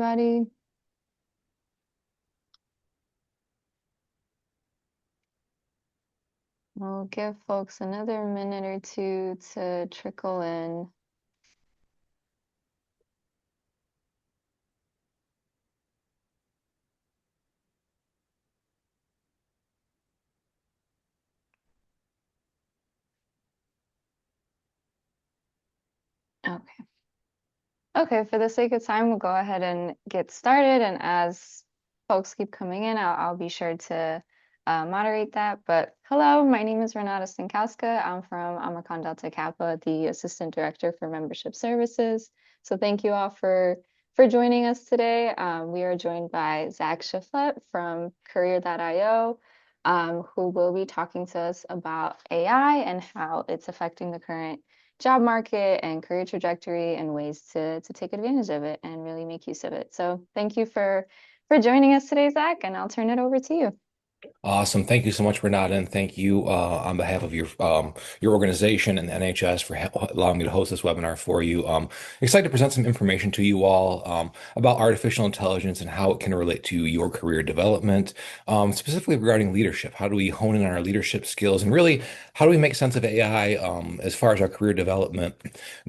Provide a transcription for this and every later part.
everybody. We'll give folks another minute or two to trickle in. Okay. Okay, for the sake of time, we'll go ahead and get started. And as folks keep coming in, I'll be sure to moderate that. But hello, my name is Renata Stankowska. I'm from Omicron Delta Kappa, the Assistant Director for Membership Services. So thank you all for joining us today. We are joined by Zach Shifflett from Career.io, who will be talking to us about AI and how it's affecting the current job market and career trajectory and ways to take advantage of it and really make use of it. So thank you for joining us today, Zach, and I'll turn it over to you. Awesome. Thank you so much, Renata, and thank you on behalf of your organization and the NHS for allowing me to host this webinar for you. Excited to present some information to you all about artificial intelligence and how it can relate to your career development, specifically regarding leadership. How do we hone in on our leadership skills, and really, how do we make sense of AI as far as our career development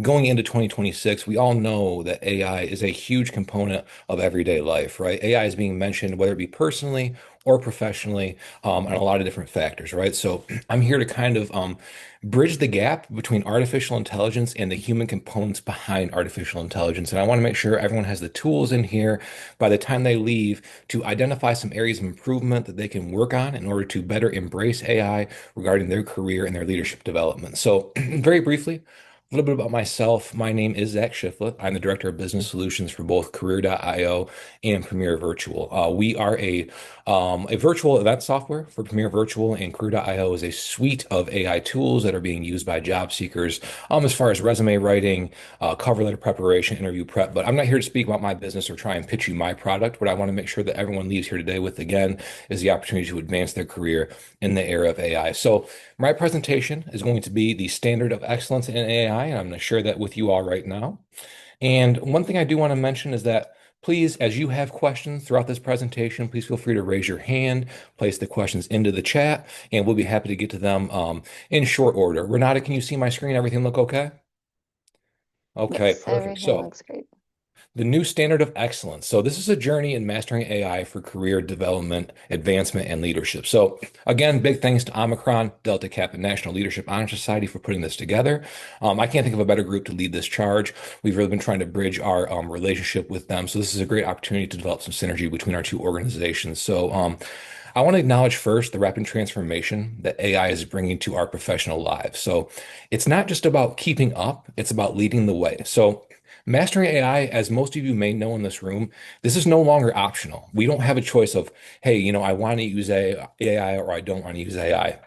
going into 2026? We all know that AI is a huge component of everyday life, right? AI is being mentioned, whether it be personally or professionally, on a lot of different factors, right? So I'm here to kind of bridge the gap between artificial intelligence and the human components behind artificial intelligence. And I want to make sure everyone has the tools in here by the time they leave to identify some areas of improvement that they can work on in order to better embrace AI regarding their career and their leadership development. So very briefly, a little bit about myself. My name is Zach Shifflett. I'm the Director of Business Solutions for both Career.io and Premier Virtual. We are a virtual event software for Premier Virtual, and Career.io is a suite of AI tools that are being used by job seekers as far as resume writing, cover letter preparation, interview prep. But I'm not here to speak about my business or try and pitch you my product. What I want to make sure that everyone leaves here today with, again, is the opportunity to advance their career in the era of AI. So my presentation is going to be the standard of excellence in AI, and I'm going to share that with you all right now. And one thing I do want to mention is that please, as you have questions throughout this presentation, please feel free to raise your hand, place the questions into the chat, and we'll be happy to get to them in short order. Renata, can you see my screen? Everything look okay? Okay, Yes, perfect. everything So looks great. the new standard of excellence. So this is a journey in mastering AI for career development, advancement, and leadership. So again, big thanks to Omicron, Delta Kappa National Leadership Honor Society for putting this together. I can't think of a better group to lead this charge. We've really been trying to bridge our relationship with them. So this is a great opportunity to develop some synergy between our two organizations. So I want to acknowledge first the rapid transformation that AI is bringing to our professional lives. So it's not just about keeping up, it's about leading the way. So mastering AI, as most of you may know in this room, this is no longer optional. We don't have a choice of, hey, I want to use AI or I don't want to use AI.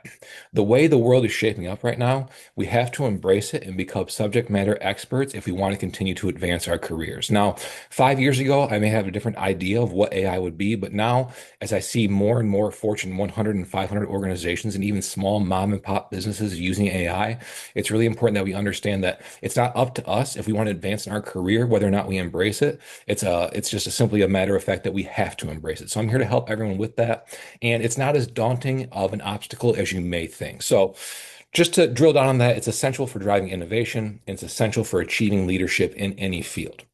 The way the world is shaping up right now, we have to embrace it and become subject matter experts if we want to continue to advance our careers. Now, 5 years ago, I may have a different idea of what AI would be, but now, as I see more and more Fortune 100 and 500 organizations and even small mom and pop businesses using AI, it's really important that we understand that it's not up to us if we want to advance in our career, whether or not we embrace it. It's just simply a matter of fact that we have to embrace it. So I'm here to help everyone with that. And it's not as daunting of an obstacle as you may think. So just to drill down on that, it's essential for driving innovation. It's essential for achieving leadership in any field.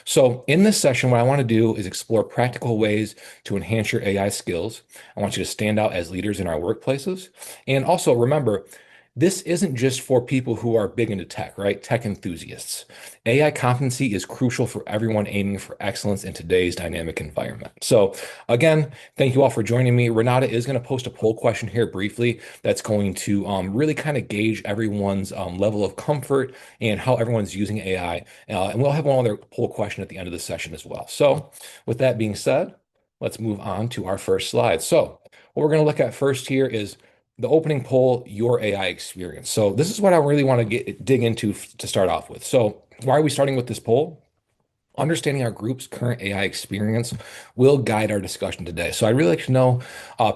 So in this session, what I want to do is explore practical ways to enhance your AI skills. I want you to stand out as leaders in our workplaces. And also remember, this isn't just for people who are big into tech, right? Tech enthusiasts. AI competency is crucial for everyone aiming for excellence in today's dynamic environment. So again, thank you all for joining me. Renata is going to post a poll question here briefly that's going to really kind of gauge everyone's level of comfort and how everyone's using AI. And we'll have one other poll question at the end of the session as well. So with that being said, let's move on to our first slide. So what we're going to look at first here is the opening poll, your AI experience. So this is what I really want to dig into to start off with. So why are we starting with this poll? Understanding our group's current AI experience will guide our discussion today. So I'd really like to know,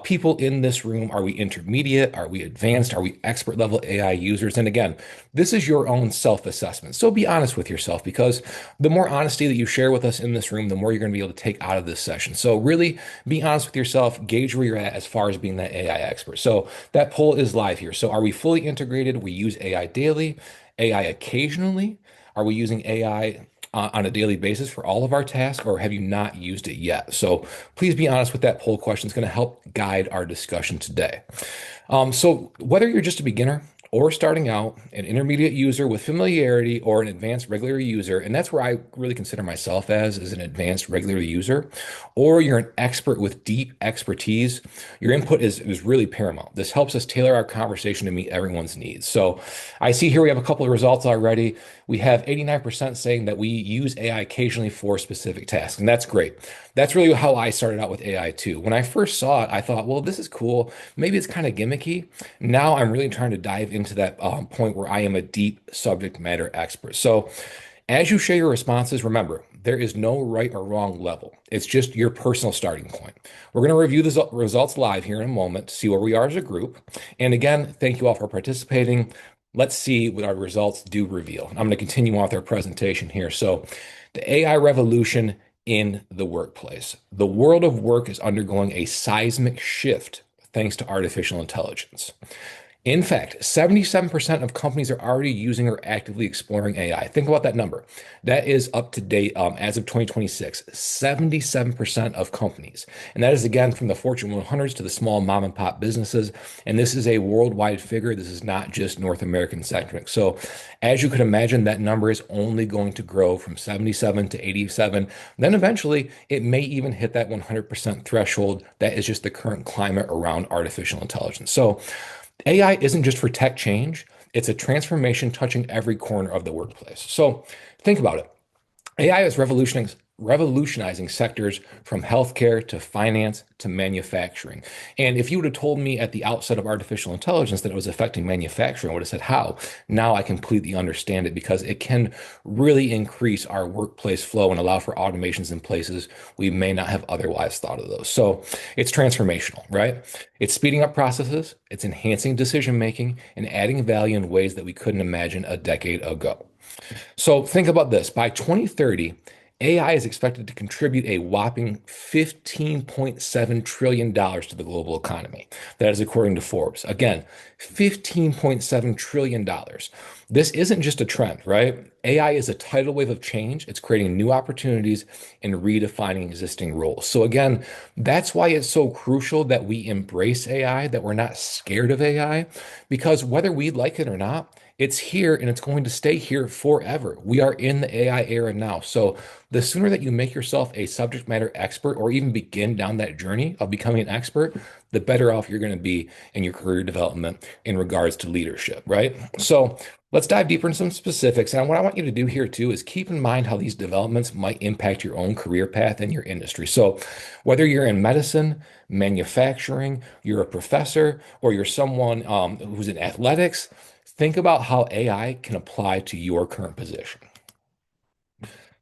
people in this room, are we intermediate? Are we advanced? Are we expert level AI users? And again, this is your own self-assessment. So be honest with yourself because the more honesty that you share with us in this room, the more you're going to be able to take out of this session. So really be honest with yourself, gauge where you're at as far as being that AI expert. So that poll is live here. So are we fully integrated? We use AI daily, AI occasionally? Are we using AI on a daily basis for all of our tasks, or have you not used it yet? So please be honest with that poll question. It's going to help guide our discussion today. So whether you're just a beginner or starting out, an intermediate user with familiarity or an advanced regular user, and that's where I really consider myself as an advanced regular user, or you're an expert with deep expertise, your input is really paramount. This helps us tailor our conversation to meet everyone's needs. So I see here we have a couple of results already. We have 89% saying that we use AI occasionally for specific tasks, and that's great. That's really how I started out with AI too. When I first saw it, I thought, well, this is cool. Maybe it's kind of gimmicky. Now I'm really trying to dive into that point where I am a deep subject matter expert. So as you share your responses, remember, there is no right or wrong level. It's just your personal starting point. We're going to review the results live here in a moment to see where we are as a group. And again, thank you all for participating. Let's see what our results do reveal. I'm going to continue on with our presentation here. So, the AI revolution in the workplace. The world of work is undergoing a seismic shift thanks to artificial intelligence. In fact, 77% of companies are already using or actively exploring AI. Think about that number. That is up to date as of 2026. 77% of companies. And that is again from the Fortune 100s to the small mom and pop businesses. And this is a worldwide figure. This is not just North American centric. So, as you could imagine, that number is only going to grow from 77 to 87. Then eventually, it may even hit that 100% threshold. That is just the current climate around artificial intelligence. So, AI isn't just for tech change, it's a transformation touching every corner of the workplace. So think about it. AI is revolutionizing sectors from healthcare to finance to manufacturing. And if you would have told me at the outset of artificial intelligence that it was affecting manufacturing, I would have said, how? Now I completely understand it because it can really increase our workplace flow and allow for automations in places we may not have otherwise thought of those. So it's transformational, right? It's speeding up processes, it's enhancing decision making, and adding value in ways that we couldn't imagine a decade ago. So think about this. By 2030, AI is expected to contribute a whopping $15.7 trillion to the global economy. That is according to Forbes. Again, $15.7 trillion. This isn't just a trend, right? AI is a tidal wave of change. It's creating new opportunities and redefining existing roles. So again, that's why it's so crucial that we embrace AI, that we're not scared of AI, because whether we like it or not, it's here and it's going to stay here forever. We are in the AI era now. So the sooner that you make yourself a subject matter expert or even begin down that journey of becoming an expert, the better off you're going to be in your career development in regards to leadership, right? So let's dive deeper into some specifics. And what I want you to do here too is keep in mind how these developments might impact your own career path and your industry. So whether you're in medicine, manufacturing, you're a professor, or you're someone who's in athletics, think about how AI can apply to your current position.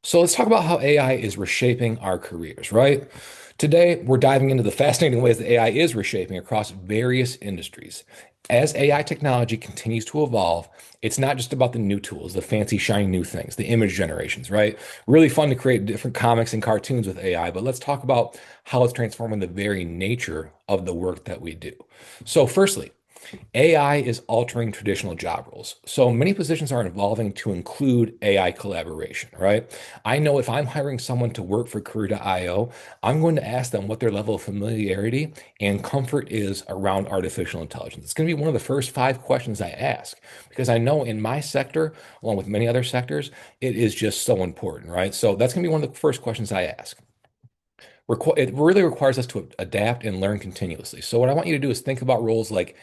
So let's talk about how AI is reshaping our careers, right? Today, we're diving into the fascinating ways that AI is reshaping across various industries. As AI technology continues to evolve, it's not just about the new tools, the fancy, shiny new things, the image generations, right? Really fun to create different comics and cartoons with AI, but let's talk about how it's transforming the very nature of the work that we do. So, firstly, AI is altering traditional job roles. So many positions are evolving to include AI collaboration, right? I know if I'm hiring someone to work for Career.io, I'm going to ask them what their level of familiarity and comfort is around artificial intelligence. It's going to be one of the first five questions I ask because I know in my sector, along with many other sectors, it is just so important, right? So that's going to be one of the first questions I ask. It really requires us to adapt and learn continuously. So what I want you to do is think about roles like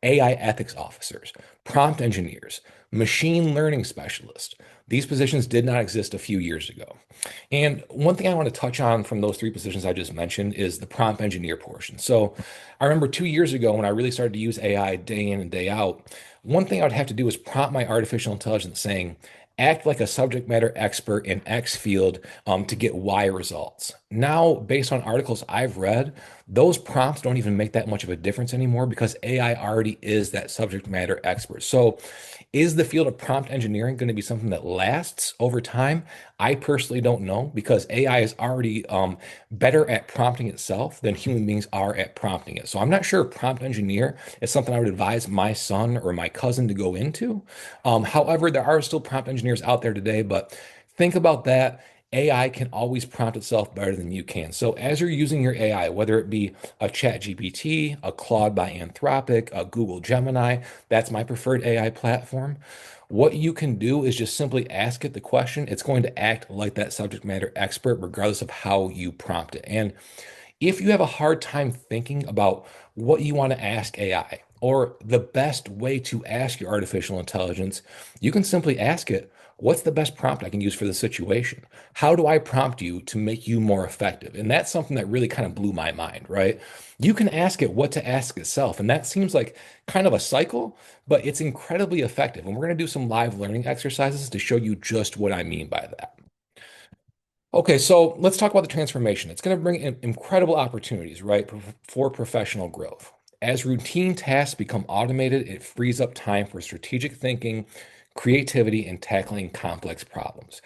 AI ethics officers, prompt engineers, machine learning specialists. These positions did not exist a few years ago. And one thing I want to touch on from those three positions I just mentioned is the prompt engineer portion. So I remember 2 years ago when I really started to use AI day in and day out, one thing I would have to do is prompt my artificial intelligence saying, act like a subject matter expert in X field to get Y results. Now, based on articles I've read, those prompts don't even make that much of a difference anymore because AI already is that subject matter expert. So, is the field of prompt engineering going to be something that lasts over time? I personally don't know because AI is already better at prompting itself than human beings are at prompting it. So I'm not sure if prompt engineer is something I would advise my son or my cousin to go into. However, there are still prompt engineers out there today, but think about that. AI can always prompt itself better than you can. So as you're using your AI, whether it be a Chat GPT, a Claude by Anthropic, a Google Gemini, that's my preferred AI platform. What you can do is just simply ask it the question. It's going to act like that subject matter expert, regardless of how you prompt it. And if you have a hard time thinking about what you want to ask AI or the best way to ask your artificial intelligence, you can simply ask it, what's the best prompt I can use for the situation? How do I prompt you to make you more effective? And that's something that really kind of blew my mind, right? You can ask it what to ask itself. And that seems like kind of a cycle, but it's incredibly effective. And we're going to do some live learning exercises to show you just what I mean by that. Okay, so let's talk about the transformation. It's going to bring in incredible opportunities, right, for professional growth. As routine tasks become automated, it frees up time for strategic thinking, creativity, and tackling complex problems.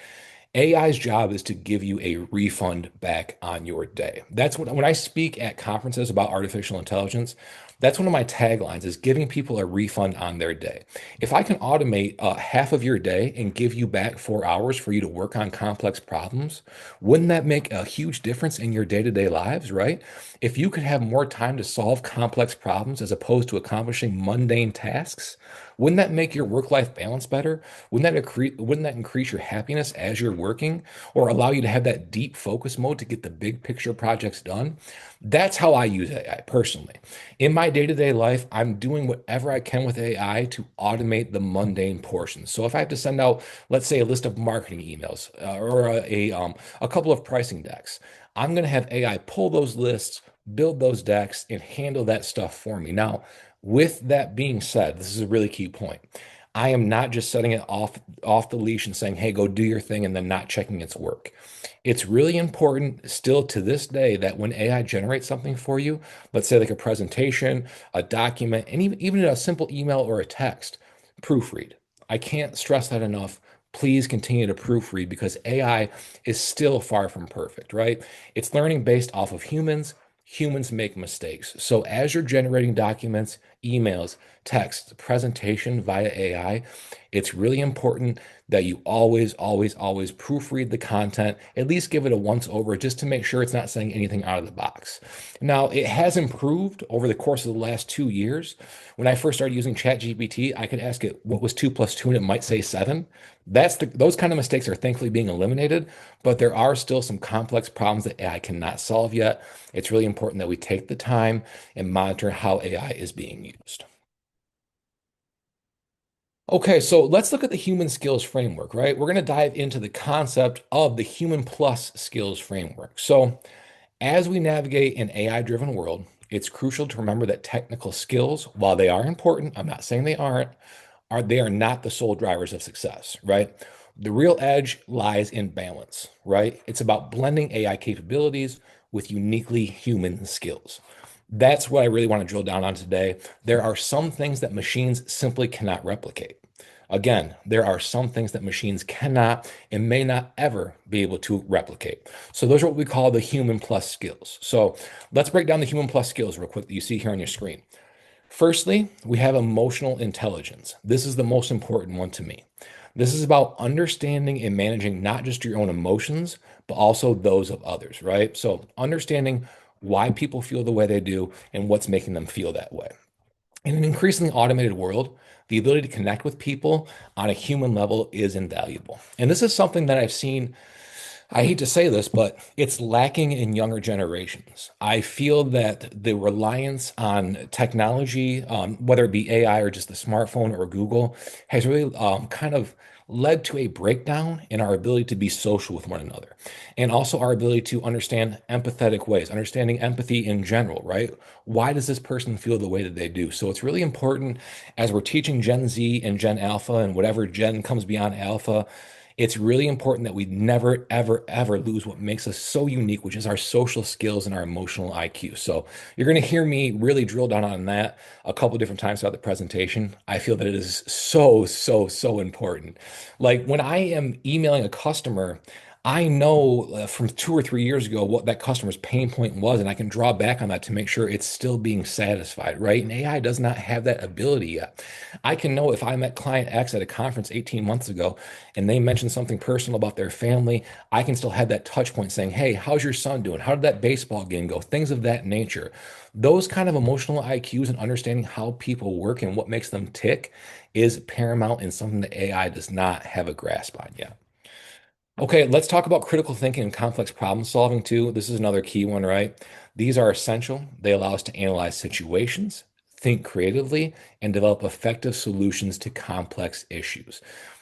AI's job is to give you a refund back on your day. That's what when I speak at conferences about artificial intelligence, that's one of my taglines is giving people a refund on their day. If I can automate half of your day and give you back 4 hours for you to work on complex problems, wouldn't that make a huge difference in your day-to-day lives, right? If you could have more time to solve complex problems as opposed to accomplishing mundane tasks, wouldn't that make your work-life balance better? Wouldn't that increase your happiness as you're working or allow you to have that deep focus mode to get the big picture projects done? That's how I use AI personally. In my day-to-day life, I'm doing whatever I can with AI to automate the mundane portions. So if I have to send out, let's say, a list of marketing emails or a couple of pricing decks, I'm going to have AI pull those lists, build those decks, and handle that stuff for me. Now, with that being said, this is a really key point. I am not just setting it off the leash and saying, "Hey, go do your thing," and then not checking its work. It's really important still to this day that when AI generates something for you, let's say like a presentation, a document, and even a simple email or a text, proofread. I can't stress that enough. Please continue to proofread because AI is still far from perfect, right? It's learning based off of humans. Humans make mistakes. So as you're generating documents, emails, text, presentation via AI, it's really important that you always proofread the content, at least give it a once over just to make sure it's not saying anything out of the box. Now, it has improved over the course of the last 2 years. When I first started using ChatGPT, I could ask it what was 2 plus 2, and it might say 7. Those kind of mistakes are thankfully being eliminated, but there are still some complex problems that AI cannot solve yet. It's really important that we take the time and monitor how AI is being used. Okay, so let's look at the human skills framework, right? We're going to dive into the concept of the human plus skills framework. So, as we navigate an AI-driven world, it's crucial to remember that technical skills, while they are important, I'm not saying they aren't, they are not the sole drivers of success, right? The real edge lies in balance, right? It's about blending AI capabilities with uniquely human skills. That's what I really want to drill down on today. There are some things that machines simply cannot replicate. Again, there are some things that machines cannot and may not ever be able to replicate. So those are what we call the human plus skills. So let's break down the human plus skills real quick that you see here on your screen. Firstly, we have emotional intelligence. This is the most important one to me. This is about understanding and managing not just your own emotions, but also those of others, right? So understanding why people feel the way they do and what's making them feel that way. In an increasingly automated world, the ability to connect with people on a human level is invaluable. And this is something that I've seen. I hate to say this, but it's lacking in younger generations. I feel that the reliance on technology, whether it be AI or just the smartphone or Google, has really kind of led to a breakdown in our ability to be social with one another, and also our ability to understand empathetic ways, understanding empathy in general, right? Why does this person feel the way that they do? So it's really important as we're teaching Gen Z and Gen Alpha and whatever Gen comes beyond Alpha. It's really important that we never, ever, ever lose what makes us so unique, which is our social skills and our emotional IQ. So you're going to hear me really drill down on that a couple different times throughout the presentation. I feel that it is so, so, so important. Like when I am emailing a customer, I know from 2 or 3 years ago what that customer's pain point was, and I can draw back on that to make sure it's still being satisfied, right? And AI does not have that ability yet. I can know if I met client X at a conference 18 months ago and they mentioned something personal about their family, I can still have that touch point saying, hey, how's your son doing? How did that baseball game go? Things of that nature. Those kind of emotional IQs and understanding how people work and what makes them tick is paramount and something that AI does not have a grasp on yet. Okay, let's talk about critical thinking and complex problem solving too. This is another key one, right? These are essential. They allow us to analyze situations, think creatively, and develop effective solutions to complex issues.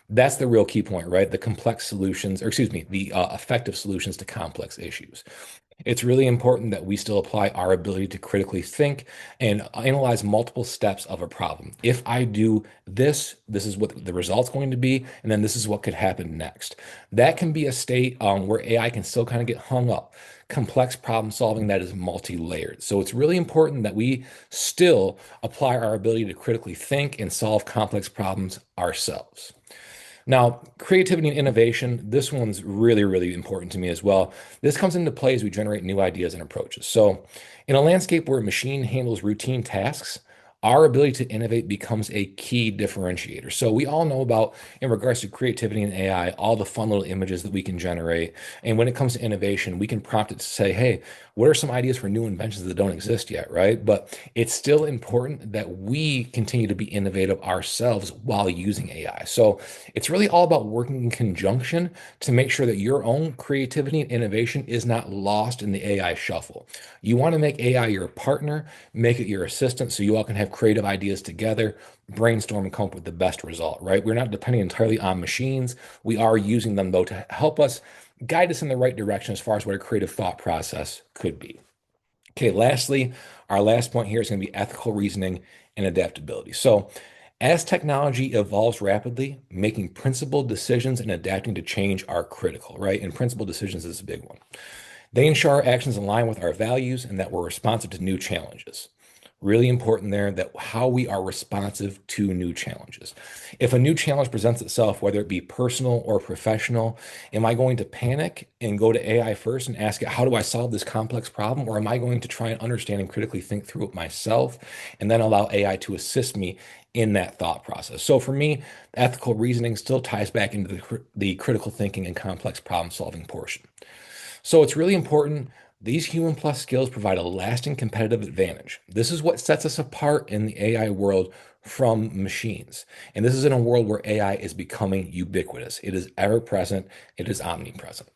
That's the real key point, right? The complex solutions, or excuse me, the effective solutions to complex issues. It's really important that we still apply our ability to critically think and analyze multiple steps of a problem. If I do this, this is what the result's going to be, and then this is what could happen next. That can be a state where AI can still kind of get hung up. Complex problem solving that is multi-layered. So it's really important that we still apply our ability to critically think and solve complex problems ourselves. Now, creativity and innovation, this one's really, really important to me as well. This comes into play as we generate new ideas and approaches. So, in a landscape where a machine handles routine tasks, our ability to innovate becomes a key differentiator. So, we all know about, in regards to creativity and AI, all the fun little images that we can generate. And when it comes to innovation, we can prompt it to say, hey, what are some ideas for new inventions that don't exist yet, right? But it's still important that we continue to be innovative ourselves while using AI. So, it's really all about working in conjunction to make sure that your own creativity and innovation is not lost in the AI shuffle. You want to make AI your partner, make it your assistant so you all can have creative ideas together, brainstorm and come up with the best result, right? We're not depending entirely on machines. We are using them though to help us guide us in the right direction as far as what a creative thought process could be. Okay, lastly, our last point here is going to be ethical reasoning and adaptability. So, as technology evolves rapidly, making principled decisions and adapting to change are critical, right? And principled decisions is a big one. They ensure our actions align with our values and that we're responsive to new challenges. Really important there that how we are responsive to new challenges. If a new challenge presents itself, whether it be personal or professional, am I going to panic and go to AI first and ask it, how do I solve this complex problem? Or am I going to try and understand and critically think through it myself and then allow AI to assist me in that thought process? So for me, ethical reasoning still ties back into the critical thinking and complex problem solving portion. So it's really important. These human plus skills provide a lasting competitive advantage. This is what sets us apart in the AI world from machines. And this is in a world where AI is becoming ubiquitous. It is ever present, it is omnipresent.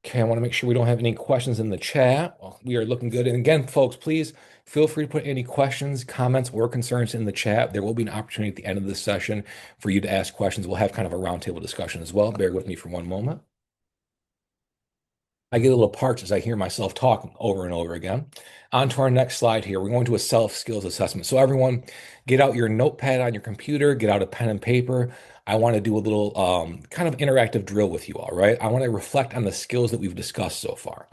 Okay, I want to make sure we don't have any questions in the chat. Well, we are looking good. And again, folks, please feel free to put any questions, comments, or concerns in the chat. There will be an opportunity at the end of this session for you to ask questions. We'll have kind of a roundtable discussion as well. Bear with me for one moment. I get a little parched as I hear myself talking over and over again. On to our next slide here. We're going to a self-skills assessment. So everyone, get out your notepad on your computer, get out a pen and paper. I want to do a little kind of interactive drill with you all, right? I want to reflect on the skills that we've discussed so far.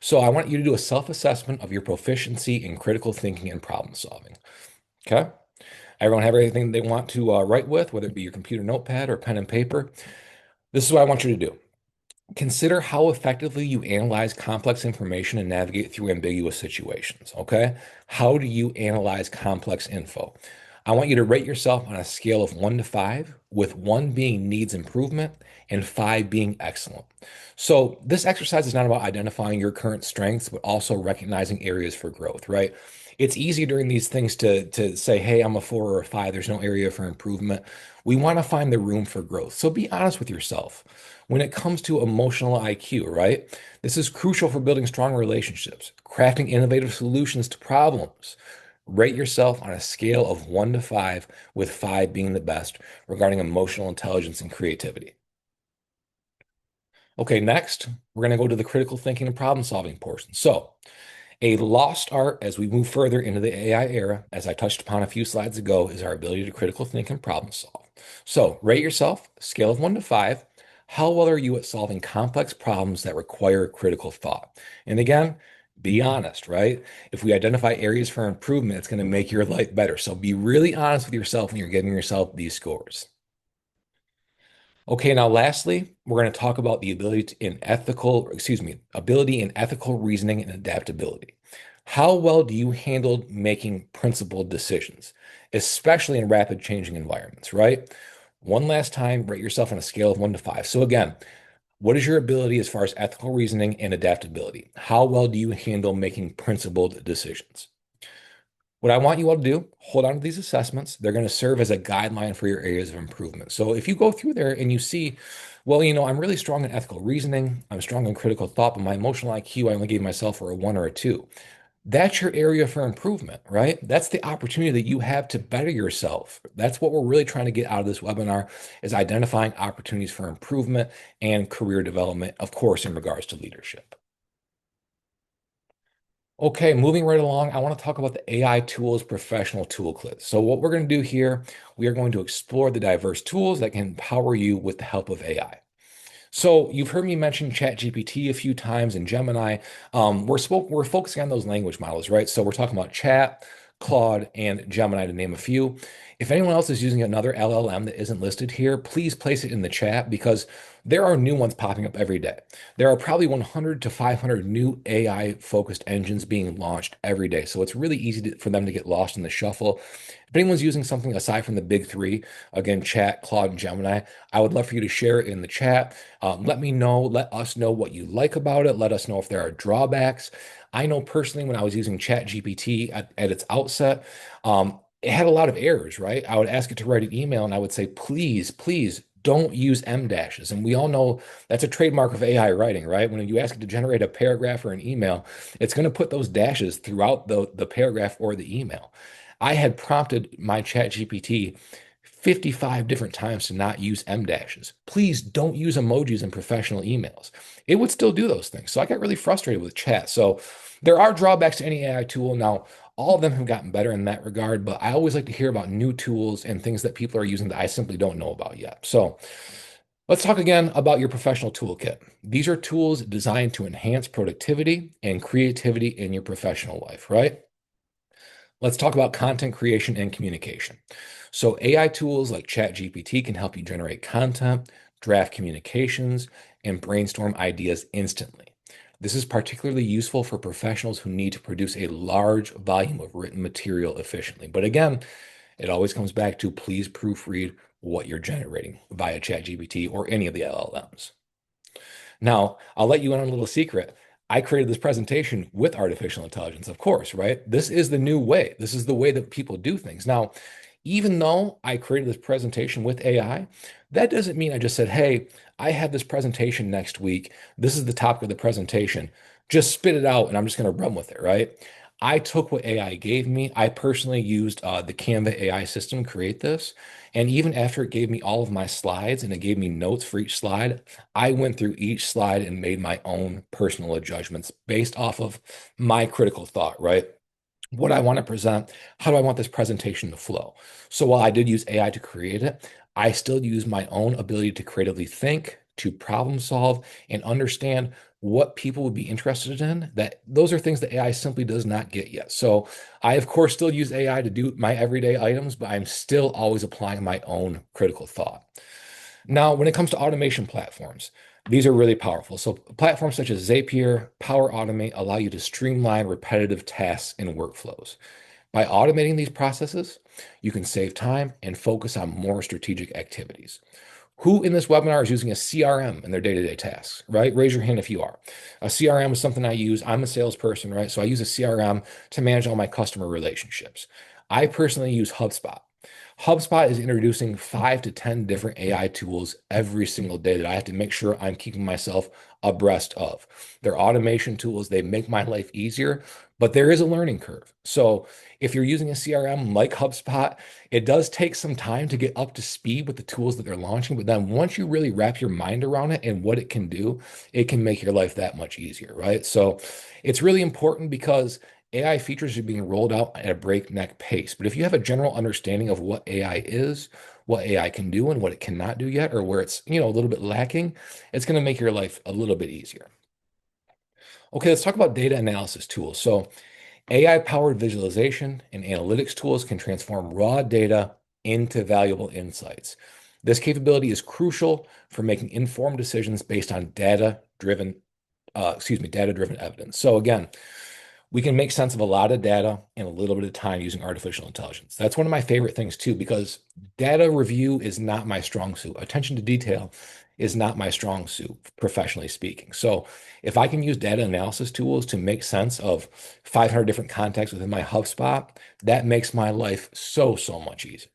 So I want you to do a self-assessment of your proficiency in critical thinking and problem solving. Okay? Everyone have everything they want to write with, whether it be your computer notepad or pen and paper. This is what I want you to do. Consider how effectively you analyze complex information and navigate through ambiguous situations. Okay. How do you analyze complex info? I want you to rate yourself on a scale of 1 to 5, with 1 being needs improvement and 5 being excellent. So, this exercise is not about identifying your current strengths, but also recognizing areas for growth, right? It's easy during these things to say, hey, I'm a 4 or a 5. There's no area for improvement. We want to find the room for growth. So, be honest with yourself when it comes to emotional IQ, right? This is crucial for building strong relationships, crafting innovative solutions to problems, Rate yourself on a scale of 1 to 5, with 5 being the best regarding emotional intelligence and creativity. Okay, next, we're going to go to the critical thinking and problem solving portion. So, a lost art as we move further into the AI era, as I touched upon a few slides ago, is our ability to critical think and problem solve. So, rate yourself, scale of 1 to 5. How well are you at solving complex problems that require critical thought? And again, be honest, right? If we identify areas for improvement, it's going to make your life better. So, be really honest with yourself when you're giving yourself these scores. Okay, now lastly, we're going to talk about the ability in ethical reasoning and adaptability. How well do you handle making principled decisions, especially in rapid changing environments, right? One last time, rate yourself on a scale of 1 to 5. So again, what is your ability as far as ethical reasoning and adaptability? How well do you handle making principled decisions? What I want you all to do, hold on to these assessments. They're going to serve as a guideline for your areas of improvement. So if you go through there and you see, well, I'm really strong in ethical reasoning, I'm strong in critical thought, but my emotional IQ, I only gave myself for a 1 or a 2. That's your area for improvement, right? That's the opportunity that you have to better yourself. That's what we're really trying to get out of this webinar is identifying opportunities for improvement and career development, of course, in regards to leadership. Okay, moving right along, I want to talk about the AI tools professional toolkit. So what we're going to do here, we are going to explore the diverse tools that can empower you with the help of AI. So you've heard me mention ChatGPT a few times and Gemini. We're focusing on those language models, right? So we're talking about Chat, Claude, and Gemini to name a few. If anyone else is using another LLM that isn't listed here, please place it in the chat because there are new ones popping up every day. There are probably 100 to 500 new AI focused engines being launched every day. So it's really easy for them to get lost in the shuffle. If anyone's using something aside from the big three, again, Chat, Claude, and Gemini, I would love for you to share it in the chat. Let me know, let us know what you like about it. Let us know if there are drawbacks. I know personally when I was using ChatGPT at its outset, it had a lot of errors, right? I would ask it to write an email and I would say, please, please don't use M dashes. And we all know that's a trademark of AI writing, right? When you ask it to generate a paragraph or an email, it's going to put those dashes throughout the paragraph or the email. I had prompted my ChatGPT 55 different times to not use M dashes. Please don't use emojis in professional emails. It would still do those things. So I got really frustrated with chat. So there are drawbacks to any AI tool. Now, all of them have gotten better in that regard, but I always like to hear about new tools and things that people are using that I simply don't know about yet. So let's talk again about your professional toolkit. These are tools designed to enhance productivity and creativity in your professional life, right? Let's talk about content creation and communication. So AI tools like ChatGPT can help you generate content, draft communications, and brainstorm ideas instantly. This is particularly useful for professionals who need to produce a large volume of written material efficiently. But again, it always comes back to please proofread what you're generating via ChatGPT or any of the LLMs. Now, I'll let you in on a little secret. I created this presentation with artificial intelligence, of course, right? This is the new way. This is the way that people do things. Now, even though I created this presentation with AI, that doesn't mean I just said, hey, I have this presentation next week. This is the topic of the presentation. Just spit it out and I'm just going to run with it, right? I took what AI gave me. I personally used the Canva AI system to create this. And even after it gave me all of my slides and it gave me notes for each slide, I went through each slide and made my own personal adjustments based off of my critical thought, right? What I want to present, how do I want this presentation to flow? So while I did use AI to create it, I still use my own ability to creatively think, to problem solve, and understand what people would be interested in. That those are things that AI simply does not get yet. So I, of course, still use AI to do my everyday items, but I'm still always applying my own critical thought. Now, when it comes to automation platforms, these are really powerful. So platforms such as Zapier, Power Automate allow you to streamline repetitive tasks and workflows. By automating these processes, you can save time and focus on more strategic activities. Who in this webinar is using a CRM in their day-to-day tasks, right? Raise your hand if you are. A CRM is something I use. I'm a salesperson, right? So I use a CRM to manage all my customer relationships. I personally use HubSpot. HubSpot is introducing 5 to 10 different AI tools every single day that I have to make sure I'm keeping myself abreast of. They're automation tools, they make my life easier, but there is a learning curve. So if you're using a CRM like HubSpot, it does take some time to get up to speed with the tools that they're launching. But then once you really wrap your mind around it and what it can do, it can make your life that much easier, right? So it's really important because AI features are being rolled out at a breakneck pace. But if you have a general understanding of what AI is, what AI can do and what it cannot do yet, or where it's, a little bit lacking, it's going to make your life a little bit easier. Okay, let's talk about data analysis tools. So AI-powered visualization and analytics tools can transform raw data into valuable insights. This capability is crucial for making informed decisions based on data-driven evidence. So again, we can make sense of a lot of data in a little bit of time using artificial intelligence. That's one of my favorite things too, because data review is not my strong suit. Attention to detail is not my strong suit, professionally speaking. So if I can use data analysis tools to make sense of 500 different contexts within my HubSpot, that makes my life so, so much easier.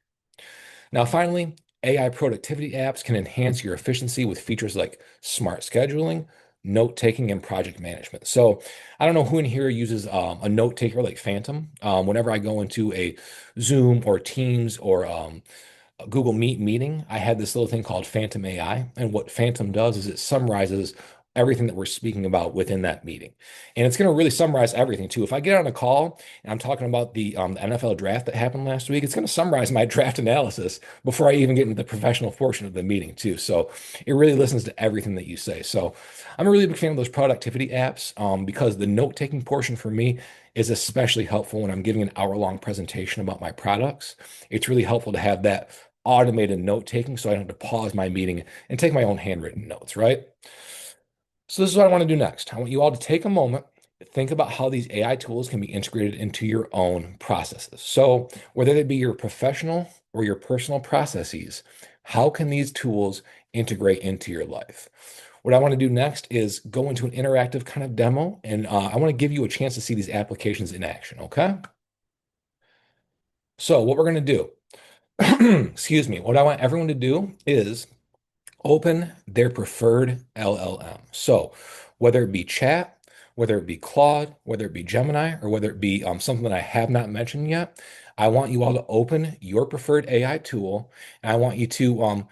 Now, finally, AI productivity apps can enhance your efficiency with features like smart scheduling, note taking, and project management. So, I don't know who in here uses a note taker like Phantom. Whenever I go into a Zoom or Teams or a Google Meet meeting, I had this little thing called Phantom AI. And what Phantom does is it summarizes everything that we're speaking about within that meeting. And it's going to really summarize everything too. If I get on a call and I'm talking about the NFL draft that happened last week, it's going to summarize my draft analysis before I even get into the professional portion of the meeting too. So it really listens to everything that you say. So I'm a really big fan of those productivity apps because the note-taking portion for me is especially helpful when I'm giving an hour-long presentation about my products. It's really helpful to have that automated note taking so I don't have to pause my meeting and take my own handwritten notes, right? So this is what I want to do next. I want you all to take a moment, think about how these AI tools can be integrated into your own processes. So whether they be your professional or your personal processes, how can these tools integrate into your life? What I want to do next is go into an interactive kind of demo, and I want to give you a chance to see these applications in action, okay? So what we're going to do, excuse me, what I want everyone to do is open their preferred LLM. So whether it be chat, whether it be Claude, whether it be Gemini, or whether it be something that I have not mentioned yet, I want you all to open your preferred AI tool. And I want you to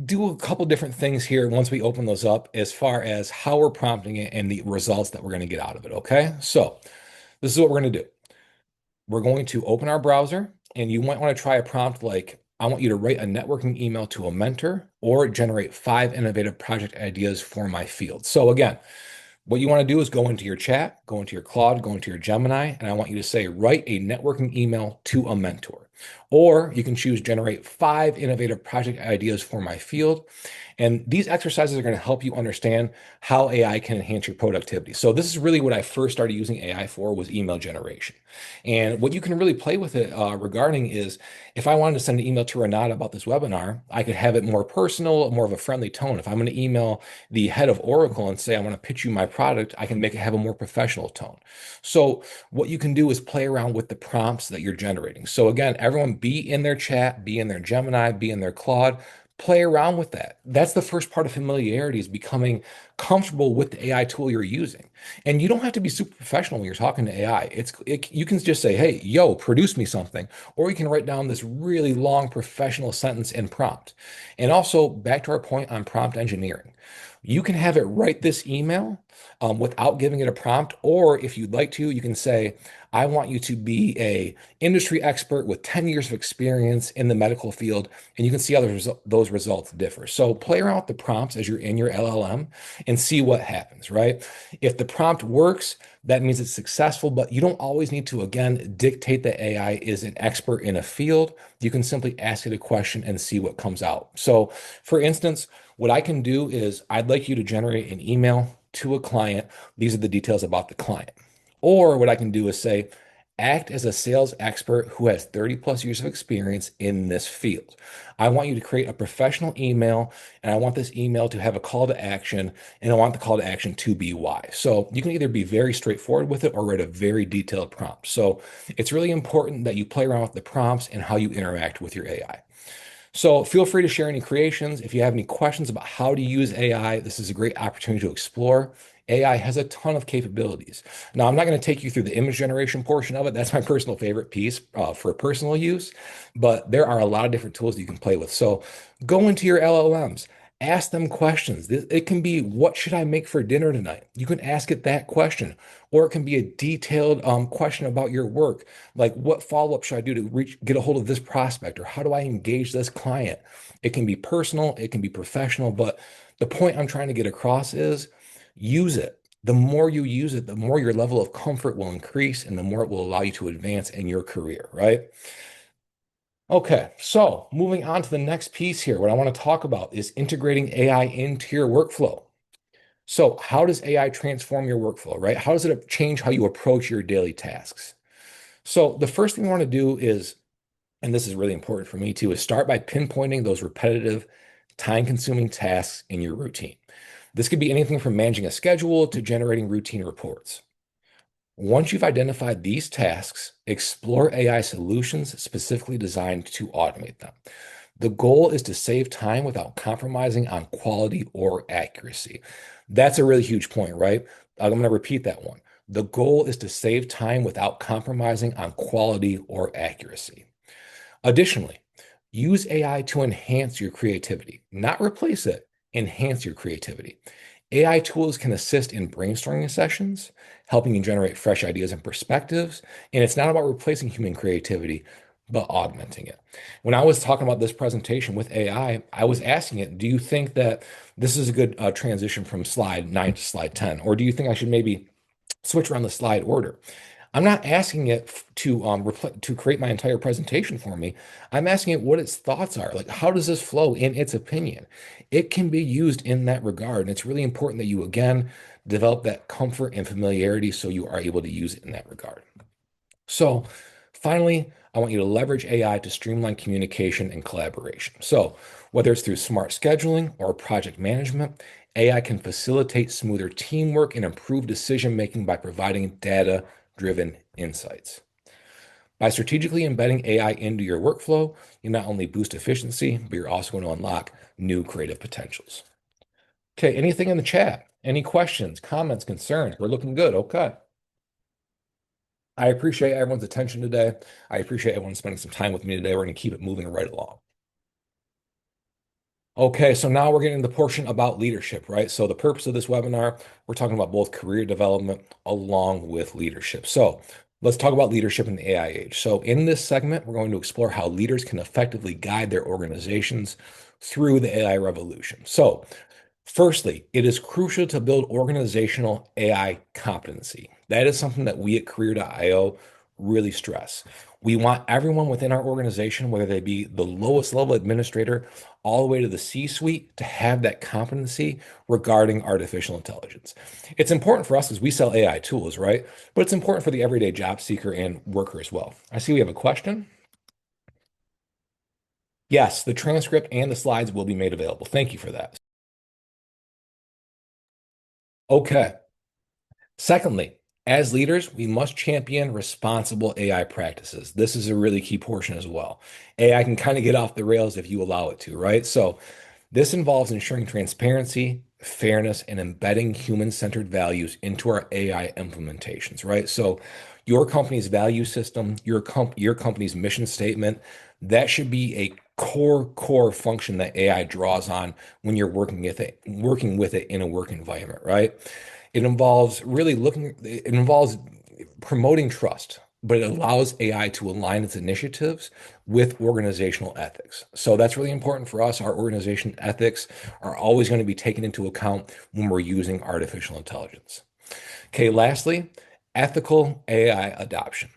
do a couple different things here once we open those up as far as how we're prompting it and the results that we're going to get out of it. Okay. So this is what we're going to do. We're going to open our browser, and you might want to try a prompt like, I want you to write a networking email to a mentor or generate 5 innovative project ideas for my field. So again, what you want to do is go into your chat, go into your Claude, go into your Gemini, and I want you to say, write a networking email to a mentor. Or you can choose generate 5 innovative project ideas for my field. And these exercises are going to help you understand how AI can enhance your productivity. So this is really what I first started using AI for was email generation. And what you can really play with it regarding is if I wanted to send an email to Renata about this webinar, I could have it more personal, more of a friendly tone. If I'm going to email the head of Oracle and say, I want to pitch you my product, I can make it have a more professional tone. So what you can do is play around with the prompts that you're generating. So again, everyone be in their chat, be in their Gemini, be in their Claude, play around with that. That's the first part of familiarity is becoming comfortable with the AI tool you're using. And you don't have to be super professional when you're talking to AI. You can just say, hey, yo, produce me something. Or you can write down this really long professional sentence in prompt. And also back to our point on prompt engineering. You can have it write this email without giving it a prompt, or if you'd like to, you can say, I want you to be a industry expert with 10 years of experience in the medical field, and you can see how those results differ. So play around with the prompts as you're in your LLM and see what happens, right? If the prompt works, that means it's successful, but you don't always need to, again, dictate that AI is an expert in a field. You can simply ask it a question and see what comes out. So, for instance, what I can do is I'd like you to generate an email to a client. These are the details about the client. Or what I can do is say, Act as a sales expert who has 30 plus years of experience in this field. I want you to create a professional email, and I want this email to have a call to action, and I want the call to action to be why. So you can either be very straightforward with it or write a very detailed prompt. So it's really important that you play around with the prompts and how you interact with your AI. So feel free to share any creations. If you have any questions about how to use AI, this is a great opportunity to explore. AI has a ton of capabilities. Now, I'm not going to take you through the image generation portion of it. That's my personal favorite piece for personal use, but there are a lot of different tools that you can play with. So go into your LLMs, ask them questions. It can be, what should I make for dinner tonight? You can ask it that question, or it can be a detailed question about your work. Like, what follow-up should I do to get a hold of this prospect, or how do I engage this client? It can be personal, it can be professional, but the point I'm trying to get across is use it. The more you use it, the more your level of comfort will increase and the more it will allow you to advance in your career, right? Okay, so moving on to the next piece here, what I want to talk about is integrating AI into your workflow. So, how does AI transform your workflow, right? How does it change how you approach your daily tasks? So, the first thing I want to do is, and this is really important for me too, is start by pinpointing those repetitive, time-consuming tasks in your routine. This could be anything from managing a schedule to generating routine reports. Once you've identified these tasks, explore AI solutions specifically designed to automate them. The goal is to save time without compromising on quality or accuracy. That's a really huge point, right? I'm going to repeat that one. The goal is to save time without compromising on quality or accuracy. Additionally, use AI to enhance your creativity, not replace it, enhance your creativity. AI tools can assist in brainstorming sessions, helping you generate fresh ideas and perspectives. And it's not about replacing human creativity, but augmenting it. When I was talking about this presentation with AI, I was asking it, do you think that this is a good transition from slide 9 to slide 10? Or do you think I should maybe switch around the slide order? I'm not asking it to create my entire presentation for me. I'm asking it what its thoughts are. Like, how does this flow in its opinion? It can be used in that regard. And it's really important that you, again, develop that comfort and familiarity so you are able to use it in that regard. So, finally, I want you to leverage AI to streamline communication and collaboration. So, whether it's through smart scheduling or project management, AI can facilitate smoother teamwork and improve decision making by providing data-driven insights. By strategically embedding AI into your workflow, you not only boost efficiency, but you're also going to unlock new creative potentials. Okay, anything in the chat? Any questions, comments, concerns? We're looking good. Okay. I appreciate everyone's attention today. I appreciate everyone spending some time with me today. We're going to keep it moving right along. Okay, so now we're getting to the portion about leadership, right? So the purpose of this webinar, we're talking about both career development along with leadership. So let's talk about leadership in the AI age. So in this segment, we're going to explore how leaders can effectively guide their organizations through the AI revolution. So firstly, it is crucial to build organizational AI competency. That is something that we at Career.io really stress. We want everyone within our organization, whether they be the lowest level administrator all the way to the C-suite, to have that competency regarding artificial intelligence. It's important for us as we sell AI tools, right? But it's important for the everyday job seeker and worker as well. I see we have a question. Yes, the transcript and the slides will be made available. Thank you for that. Okay. Secondly, as leaders, we must champion responsible AI practices. This is a really key portion as well. AI can kind of get off the rails if you allow it to, right? So this involves ensuring transparency, fairness, and embedding human-centered values into our AI implementations, right? So your company's value system, your company's mission statement, that should be a core function that AI draws on when you're working with it in a work environment, right? It involves promoting trust, but it allows AI to align its initiatives with organizational ethics. So that's really important for us. Our organization ethics are always going to be taken into account when we're using artificial intelligence. Okay, lastly, ethical AI adoption.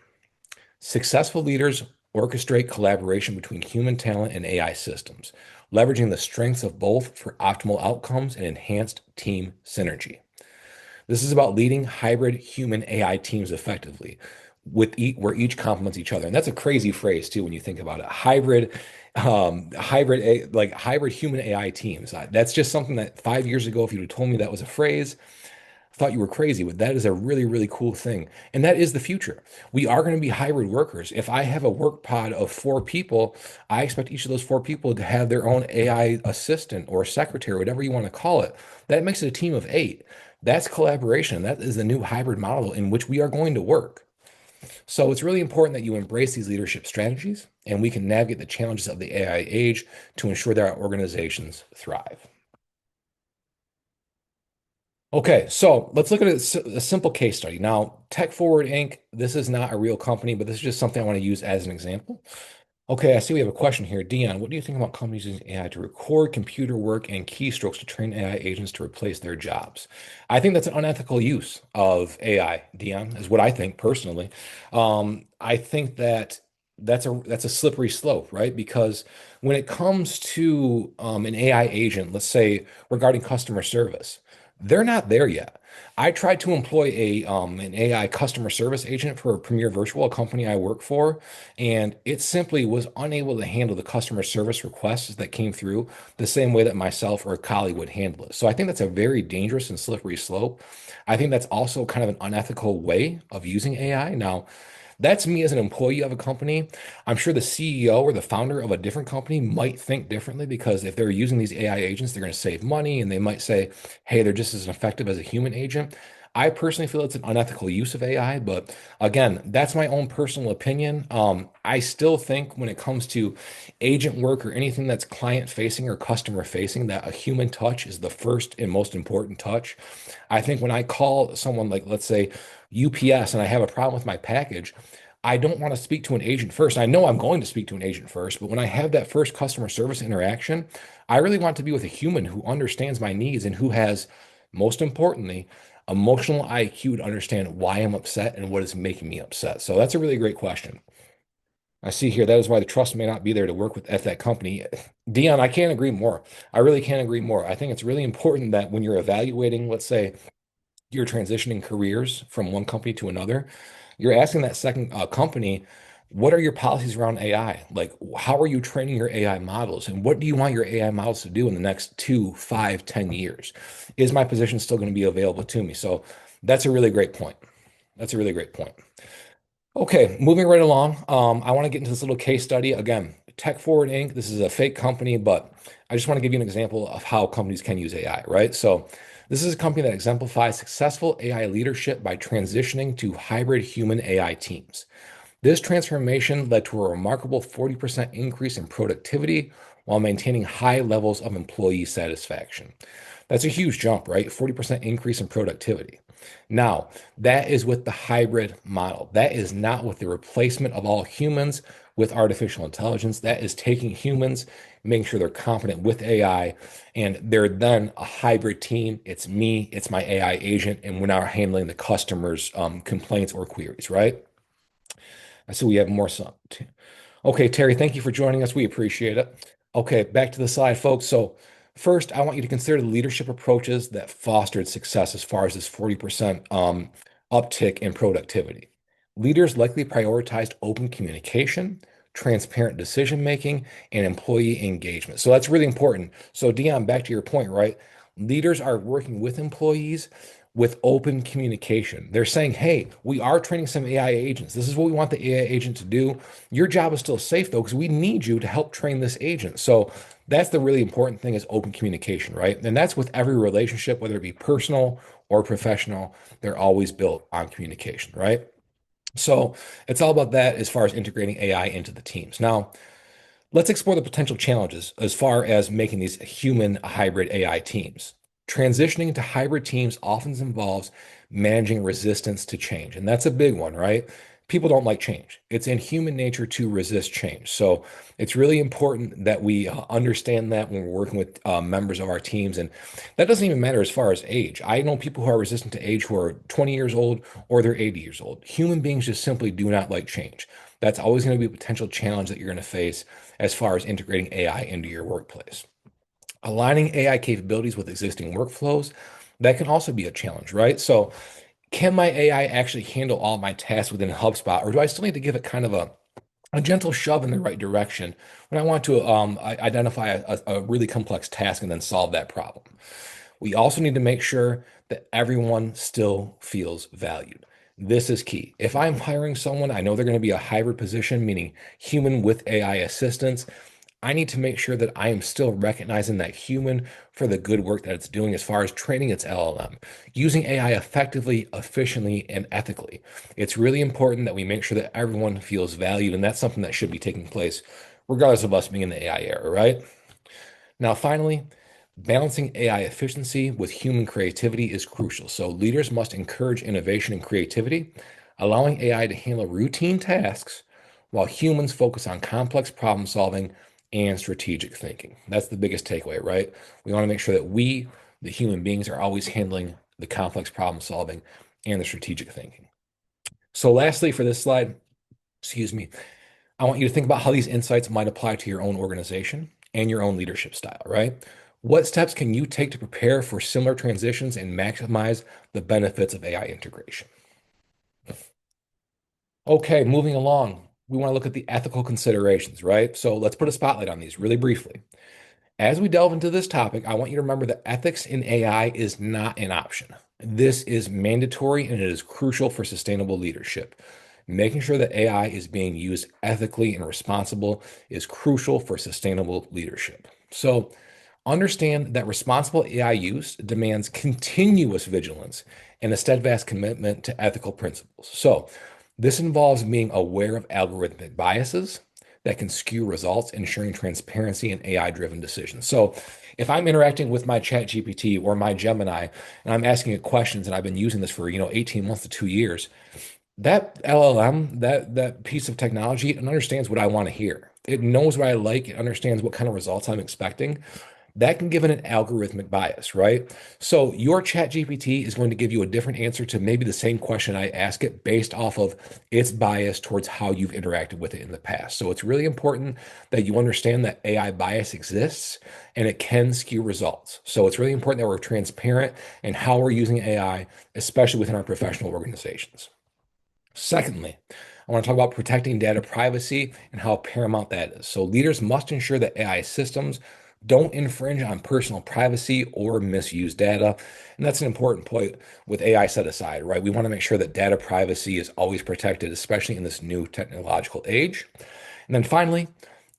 Successful leaders orchestrate collaboration between human talent and AI systems, leveraging the strengths of both for optimal outcomes and enhanced team synergy. This is about leading hybrid human AI teams effectively. where each complements each other. And that's a crazy phrase too when you think about it. Like hybrid human AI teams. That's just something that 5 years ago, if you'd have told me that was a phrase, I thought you were crazy. But that is a really, really cool thing. And that is the future. We are going to be hybrid workers. If I have a work pod of 4 people, I expect each of those 4 people to have their own AI assistant or secretary, whatever you want to call it. That makes it a team of 8. That's collaboration. That is the new hybrid model in which we are going to work. So it's really important that you embrace these leadership strategies and we can navigate the challenges of the AI age to ensure that our organizations thrive. Okay, so let's look at a simple case study. Now, Tech Forward Inc., this is not a real company, but this is just something I want to use as an example. Okay, I see we have a question here. Dion, what do you think about companies using AI to record computer work and keystrokes to train AI agents to replace their jobs? I think that's an unethical use of AI, Dion, is what I think personally. I think that that's a slippery slope, right? Because when it comes to an AI agent, let's say regarding customer service, they're not there yet. I tried to employ an AI customer service agent for a Premier Virtual, a company I work for, and it simply was unable to handle the customer service requests that came through the same way that myself or a colleague would handle it. So I think that's a very dangerous and slippery slope. I think that's also kind of an unethical way of using AI. Now, that's me as an employee of a company. I'm sure the CEO or the founder of a different company might think differently because if they're using these AI agents, they're going to save money and they might say, hey, they're just as effective as a human agent. I personally feel it's an unethical use of AI, but again, that's my own personal opinion. I still think when it comes to agent work or anything that's client facing or customer facing, that a human touch is the first and most important touch. I think when I call someone like, let's say, UPS and I have a problem with my package, I don't want to speak to an agent first. I know I'm going to speak to an agent first, but when I have that first customer service interaction, I really want to be with a human who understands my needs and who has, most importantly, emotional IQ to understand why I'm upset and what is making me upset. So that's a really great question. I see here that is why the trust may not be there to work with at that company. Dion, I can't agree more. I really can't agree more. I think it's really important that when you're evaluating, let's say, you're transitioning careers from one company to another, you're asking that second company, what are your policies around AI? Like, how are you training your AI models? And what do you want your AI models to do in the next 2, 5, 10 years? Is my position still going to be available to me? So that's a really great point. That's a really great point. Okay, moving right along. I want to get into this little case study. Again, Tech Forward Inc. This is a fake company, but I just want to give you an example of how companies can use AI, right? So, this is a company that exemplifies successful AI leadership by transitioning to hybrid human AI teams. This transformation led to a remarkable 40% increase in productivity while maintaining high levels of employee satisfaction. That's a huge jump, right? 40% increase in productivity. Now, that is with the hybrid model. That is not with the replacement of all humans with artificial intelligence. That is taking humans, making sure they're competent with AI, and they're then a hybrid team. It's me, it's my AI agent, and we're now handling the customer's complaints or queries, right? So we have more. Okay, Terry, thank you for joining us. We appreciate it. Okay, back to the slide, folks. So, first, I want you to consider the leadership approaches that fostered success as far as this 40% uptick in productivity. Leaders likely prioritized open communication, transparent decision making, and employee engagement. So, that's really important. So, Dion, back to your point, right? Leaders are working with employees with open communication. They're saying, hey, we are training some AI agents. This is what we want the AI agent to do. Your job is still safe though, because we need you to help train this agent. So that's the really important thing is open communication, right? And that's with every relationship, whether it be personal or professional, they're always built on communication, right? So it's all about that as far as integrating AI into the teams. Now, let's explore the potential challenges as far as making these human hybrid AI teams. Transitioning to hybrid teams often involves managing resistance to change. And that's a big one, right? People don't like change. It's in human nature to resist change. So it's really important that we understand that when we're working with members of our teams. And that doesn't even matter as far as age. I know people who are resistant to age who are 20 years old or they're 80 years old. Human beings just simply do not like change. That's always going to be a potential challenge that you're going to face as far as integrating AI into your workplace. Aligning AI capabilities with existing workflows, that can also be a challenge, right? So Can my AI actually handle all my tasks within HubSpot, or do I still need to give it kind of a gentle shove in the right direction when I want to identify a really complex task and then solve that problem? We also need to make sure that everyone still feels valued. This is key. If I'm hiring someone, I know they're going to be a hybrid position, meaning human with AI assistance. I need to make sure that I am still recognizing that human for the good work that it's doing as far as training its LLM, using AI effectively, efficiently, and ethically. It's really important that we make sure that everyone feels valued, and that's something that should be taking place regardless of us being in the AI era, right? Now, finally, balancing AI efficiency with human creativity is crucial. So, leaders must encourage innovation and creativity, allowing AI to handle routine tasks while humans focus on complex problem solving and strategic thinking. That's the biggest takeaway, right? We want to make sure that we, the human beings, are always handling the complex problem solving and the strategic thinking. So, lastly, for this slide, excuse me, I want you to think about how these insights might apply to your own organization and your own leadership style, right? What steps can you take to prepare for similar transitions and maximize the benefits of AI integration? Okay, moving along, we want to look at the ethical considerations, right? So let's put a spotlight on these really briefly. As we delve into this topic, I want you to remember that ethics in AI is not an option. This is mandatory and it is crucial for sustainable leadership. Making sure that AI is being used ethically and responsible is crucial for sustainable leadership. So, understand that responsible AI use demands continuous vigilance and a steadfast commitment to ethical principles. So, this involves being aware of algorithmic biases that can skew results, ensuring transparency and AI-driven decisions. So, if I'm interacting with my Chat GPT or my Gemini and I'm asking it questions and I've been using this for, 18 months to 2 years, that LLM, that piece of technology, it understands what I want to hear. It knows what I like. It understands what kind of results I'm expecting. That can give it an algorithmic bias, right? So your Chat GPT is going to give you a different answer to maybe the same question I ask it based off of its bias towards how you've interacted with it in the past. So it's really important that you understand that AI bias exists and it can skew results. So it's really important that we're transparent in how we're using AI, especially within our professional organizations. Secondly, I want to talk about protecting data privacy and how paramount that is. So, leaders must ensure that AI systems don't infringe on personal privacy or misuse data. And that's an important point with AI set aside, right? We want to make sure that data privacy is always protected, especially in this new technological age. And then finally,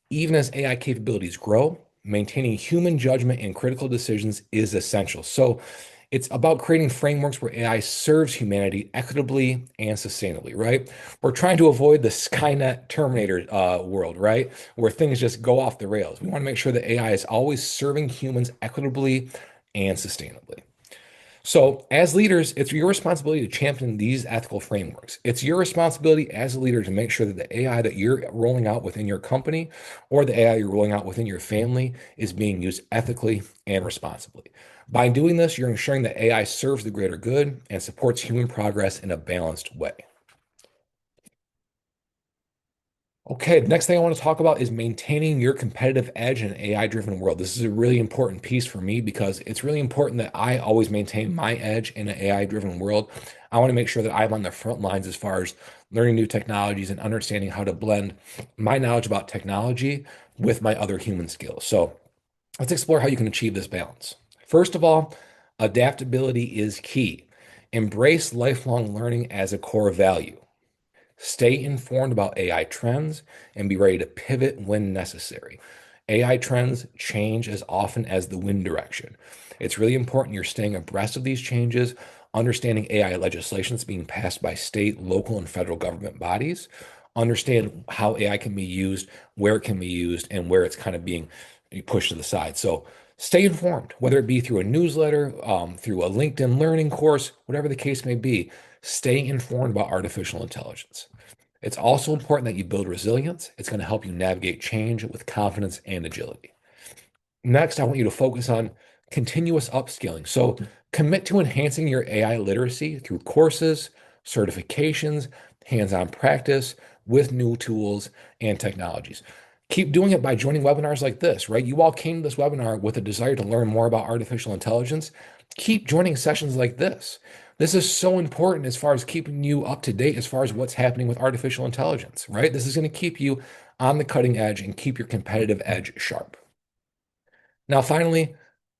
even as AI capabilities grow, maintaining human judgment in critical decisions is essential. So it's about creating frameworks where AI serves humanity equitably and sustainably, right? We're trying to avoid the Skynet Terminator world, right? Where things just go off the rails. We want to make sure that AI is always serving humans equitably and sustainably. So, as leaders, it's your responsibility to champion these ethical frameworks. It's your responsibility as a leader to make sure that the AI that you're rolling out within your company or the AI you're rolling out within your family is being used ethically and responsibly. By doing this, you're ensuring that AI serves the greater good and supports human progress in a balanced way. Okay, the next thing I want to talk about is maintaining your competitive edge in an AI-driven world. This is a really important piece for me because it's really important that I always maintain my edge in an AI-driven world. I want to make sure that I'm on the front lines as far as learning new technologies and understanding how to blend my knowledge about technology with my other human skills. So let's explore how you can achieve this balance. First of all, adaptability is key. Embrace lifelong learning as a core value. Stay informed about AI trends and be ready to pivot when necessary. AI trends change as often as the wind direction. It's really important you're staying abreast of these changes, understanding AI legislation that's being passed by state, local, and federal government bodies, understand how AI can be used, where it can be used, and where it's kind of being pushed to the side. So stay informed, whether it be through a newsletter, through a LinkedIn learning course, whatever the case may be. Stay informed about artificial intelligence. It's also important that you build resilience. It's going to help you navigate change with confidence and agility. Next, I want you to focus on continuous upskilling. So commit to enhancing your AI literacy through courses, certifications, hands-on practice with new tools and technologies. Keep doing it by joining webinars like this, right? You all came to this webinar with a desire to learn more about artificial intelligence. Keep joining sessions like this. This is so important as far as keeping you up to date as far as what's happening with artificial intelligence, right? This is going to keep you on the cutting edge and keep your competitive edge sharp. Now, finally,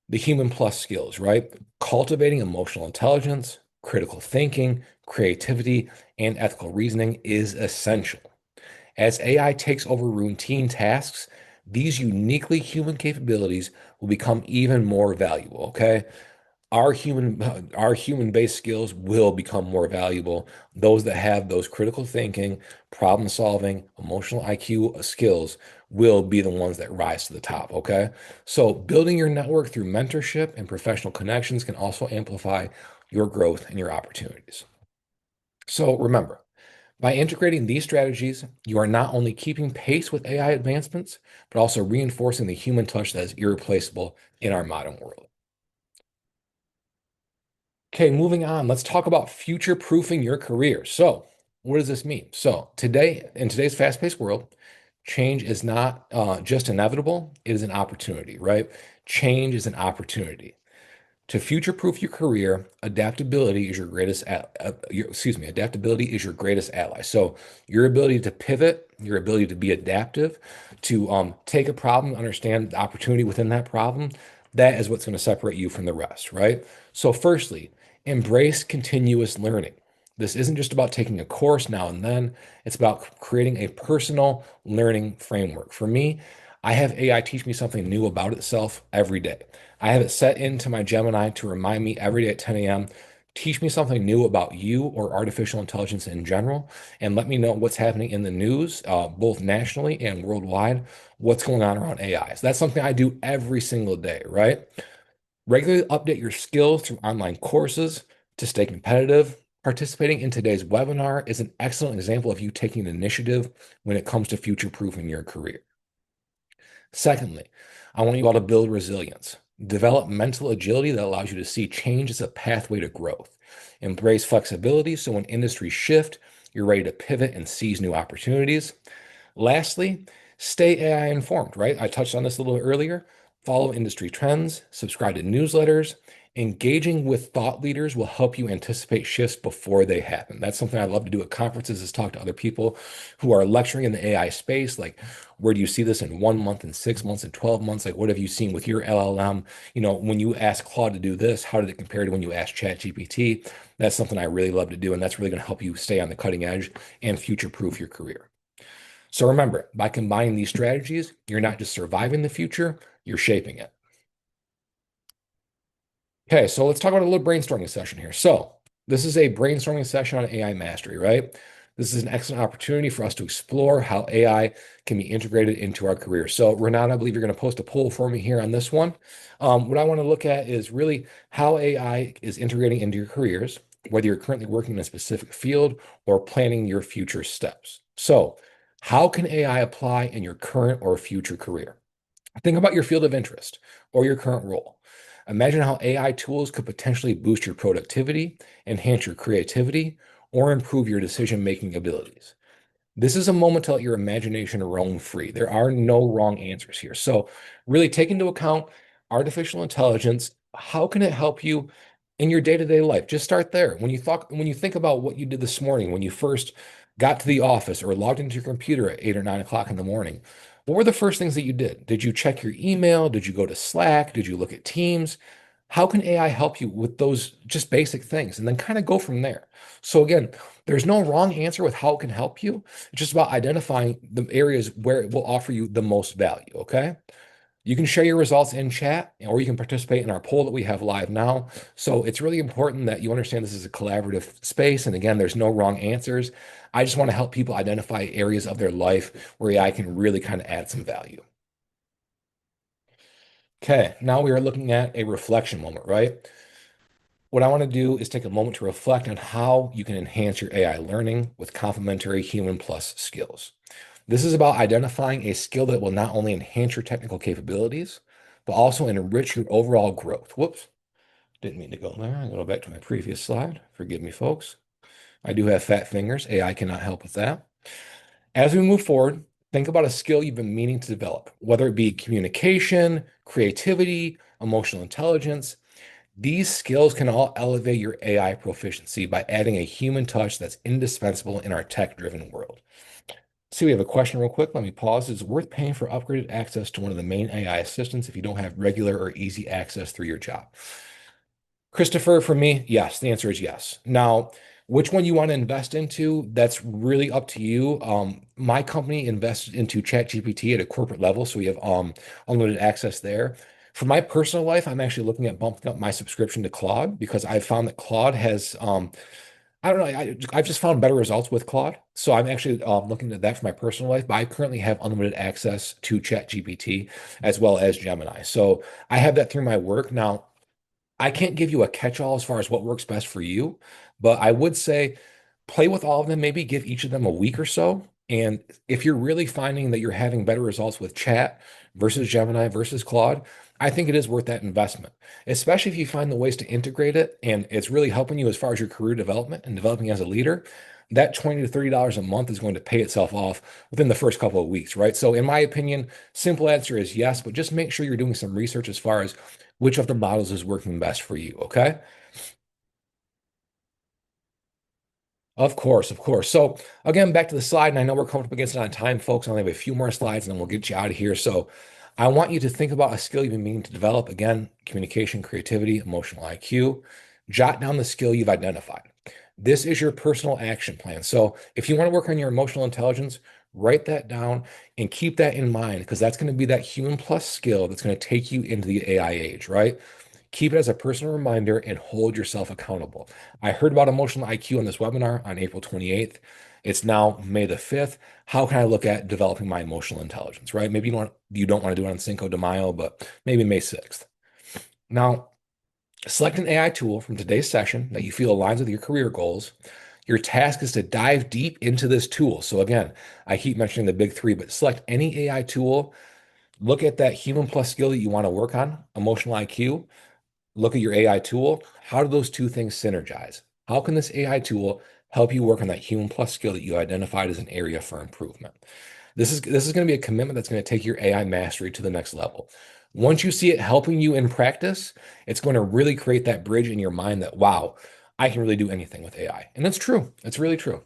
the human plus skills, right? Cultivating emotional intelligence, critical thinking, creativity, and ethical reasoning is essential. As AI takes over routine tasks, these uniquely human capabilities will become even more valuable, okay? Our human-based skills will become more valuable. Those that have those critical thinking, problem solving, emotional IQ skills will be the ones that rise to the top, okay? So building your network through mentorship and professional connections can also amplify your growth and your opportunities. So remember, by integrating these strategies, you are not only keeping pace with AI advancements, but also reinforcing the human touch that is irreplaceable in our modern world. Okay, moving on. Let's talk about future-proofing your career. So, what does this mean? So, today, in today's fast-paced world, change is not just inevitable, it is an opportunity, right? Change is an opportunity. To future-proof your career, adaptability is your adaptability is your greatest ally. So your ability to pivot, your ability to be adaptive, to take a problem, understand the opportunity within that problem, that is what's going to separate you from the rest, right? So firstly, embrace continuous learning. This isn't just about taking a course now and then. It's about creating a personal learning framework. For me, I have AI teach me something new about itself every day. I have it set into my Gemini to remind me every day at 10 a.m. Teach me something new about you or artificial intelligence in general, and let me know what's happening in the news, both nationally and worldwide, what's going on around AI. So that's something I do every single day, right? Regularly update your skills through online courses to stay competitive. Participating in today's webinar is an excellent example of you taking an initiative when it comes to future-proofing your career. Secondly, I want you all to build resilience. Develop mental agility that allows you to see change as a pathway to growth. Embrace flexibility so when industries shift, you're ready to pivot and seize new opportunities. Lastly, stay AI informed, right? I touched on this a little earlier. Follow industry trends, subscribe to newsletters. Engaging with thought leaders will help you anticipate shifts before they happen. That's something I love to do at conferences is talk to other people who are lecturing in the AI space. Like, where do you see this in 1 month, in 6 months, in 12 months? Like, what have you seen with your LLM? When you ask Claude to do this, how did it compare to when you asked ChatGPT? That's something I really love to do, and that's really going to help you stay on the cutting edge and future-proof your career. So remember, by combining these strategies, you're not just surviving the future, you're shaping it. Okay, so let's talk about a little brainstorming session here. So this is a brainstorming session on AI mastery, right? This is an excellent opportunity for us to explore how AI can be integrated into our career. So Renata, I believe you're going to post a poll for me here on this one. What I want to look at is really how AI is integrating into your careers, whether you're currently working in a specific field or planning your future steps. So how can AI apply in your current or future career? Think about your field of interest or your current role. Imagine how AI tools could potentially boost your productivity, enhance your creativity, or improve your decision-making abilities. This is a moment to let your imagination roam free. There are no wrong answers here. So, really take into account artificial intelligence. How can it help you in your day-to-day life? Just start there. When you think about what you did this morning, when you first got to the office or logged into your computer at 8 or 9 o'clock in the morning, what were the first things that you did? Did you check your email? Did you go to Slack? Did you look at Teams? How can AI help you with those just basic things? And then kind of go from there. So again, there's no wrong answer with how it can help you. It's just about identifying the areas where it will offer you the most value. Okay. You can share your results in chat or you can participate in our poll that we have live now. So it's really important that you understand this is a collaborative space. And again, there's no wrong answers. I just want to help people identify areas of their life where AI can really kind of add some value. Okay. Now we are looking at a reflection moment, right? What I want to do is take a moment to reflect on how you can enhance your AI learning with complementary human plus skills. This is about identifying a skill that will not only enhance your technical capabilities, but also enrich your overall growth. Whoops, didn't mean to go there. I'm going to go back to my previous slide. Forgive me, folks. I do have fat fingers. AI cannot help with that. As we move forward, think about a skill you've been meaning to develop, whether it be communication, creativity, emotional intelligence. These skills can all elevate your AI proficiency by adding a human touch that's indispensable in our tech-driven world. See, we have a question real quick. Let me pause. Is it worth paying for upgraded access to one of the main AI assistants if you don't have regular or easy access through your job? Christopher, for me, yes. The answer is yes. Now, which one you want to invest into, that's really up to you. My company invested into ChatGPT at a corporate level, so we have unlimited access there. For my personal life, I'm actually looking at bumping up my subscription to Claude because I've found that Claude has I don't know. I've just found better results with Claude. So I'm actually looking at that for my personal life. But I currently have unlimited access to ChatGPT as well as Gemini. So I have that through my work. Now, I can't give you a catch-all as far as what works best for you, but I would say play with all of them, maybe give each of them a week or so. And if you're really finding that you're having better results with chat versus Gemini versus Claude, I think it is worth that investment, especially if you find the ways to integrate it and it's really helping you as far as your career development and developing as a leader. That $20 to $30 a month is going to pay itself off within the first couple of weeks, right? So, in my opinion, simple answer is yes, but just make sure you're doing some research as far as which of the models is working best for you, okay? Of course, of course. So again, back to the slide, and I know we're coming up against it on time, folks. I only have a few more slides, and then we'll get you out of here. So I want you to think about a skill you've been meaning to develop. Again, communication, creativity, emotional IQ. Jot down the skill you've identified. This is your personal action plan. So if you want to work on your emotional intelligence, write that down and keep that in mind because that's going to be that human plus skill that's going to take you into the AI age, right? Keep it as a personal reminder and hold yourself accountable. I heard about emotional IQ on this webinar on April 28th. It's now May the 5th. How can I look at developing my emotional intelligence, right? Maybe you don't want to do it on Cinco de Mayo, but maybe May 6th. Now, select an AI tool from today's session that you feel aligns with your career goals. Your task is to dive deep into this tool. So again, I keep mentioning the big three, but select any AI tool, look at that human plus skill that you want to work on, emotional IQ, look at your AI tool. How do those two things synergize? How can this AI tool help you work on that human plus skill that you identified as an area for improvement? This is going to be a commitment that's going to take your AI mastery to the next level. Once you see it helping you in practice, it's going to really create that bridge in your mind that, wow, I can really do anything with AI. And that's true. It's really true.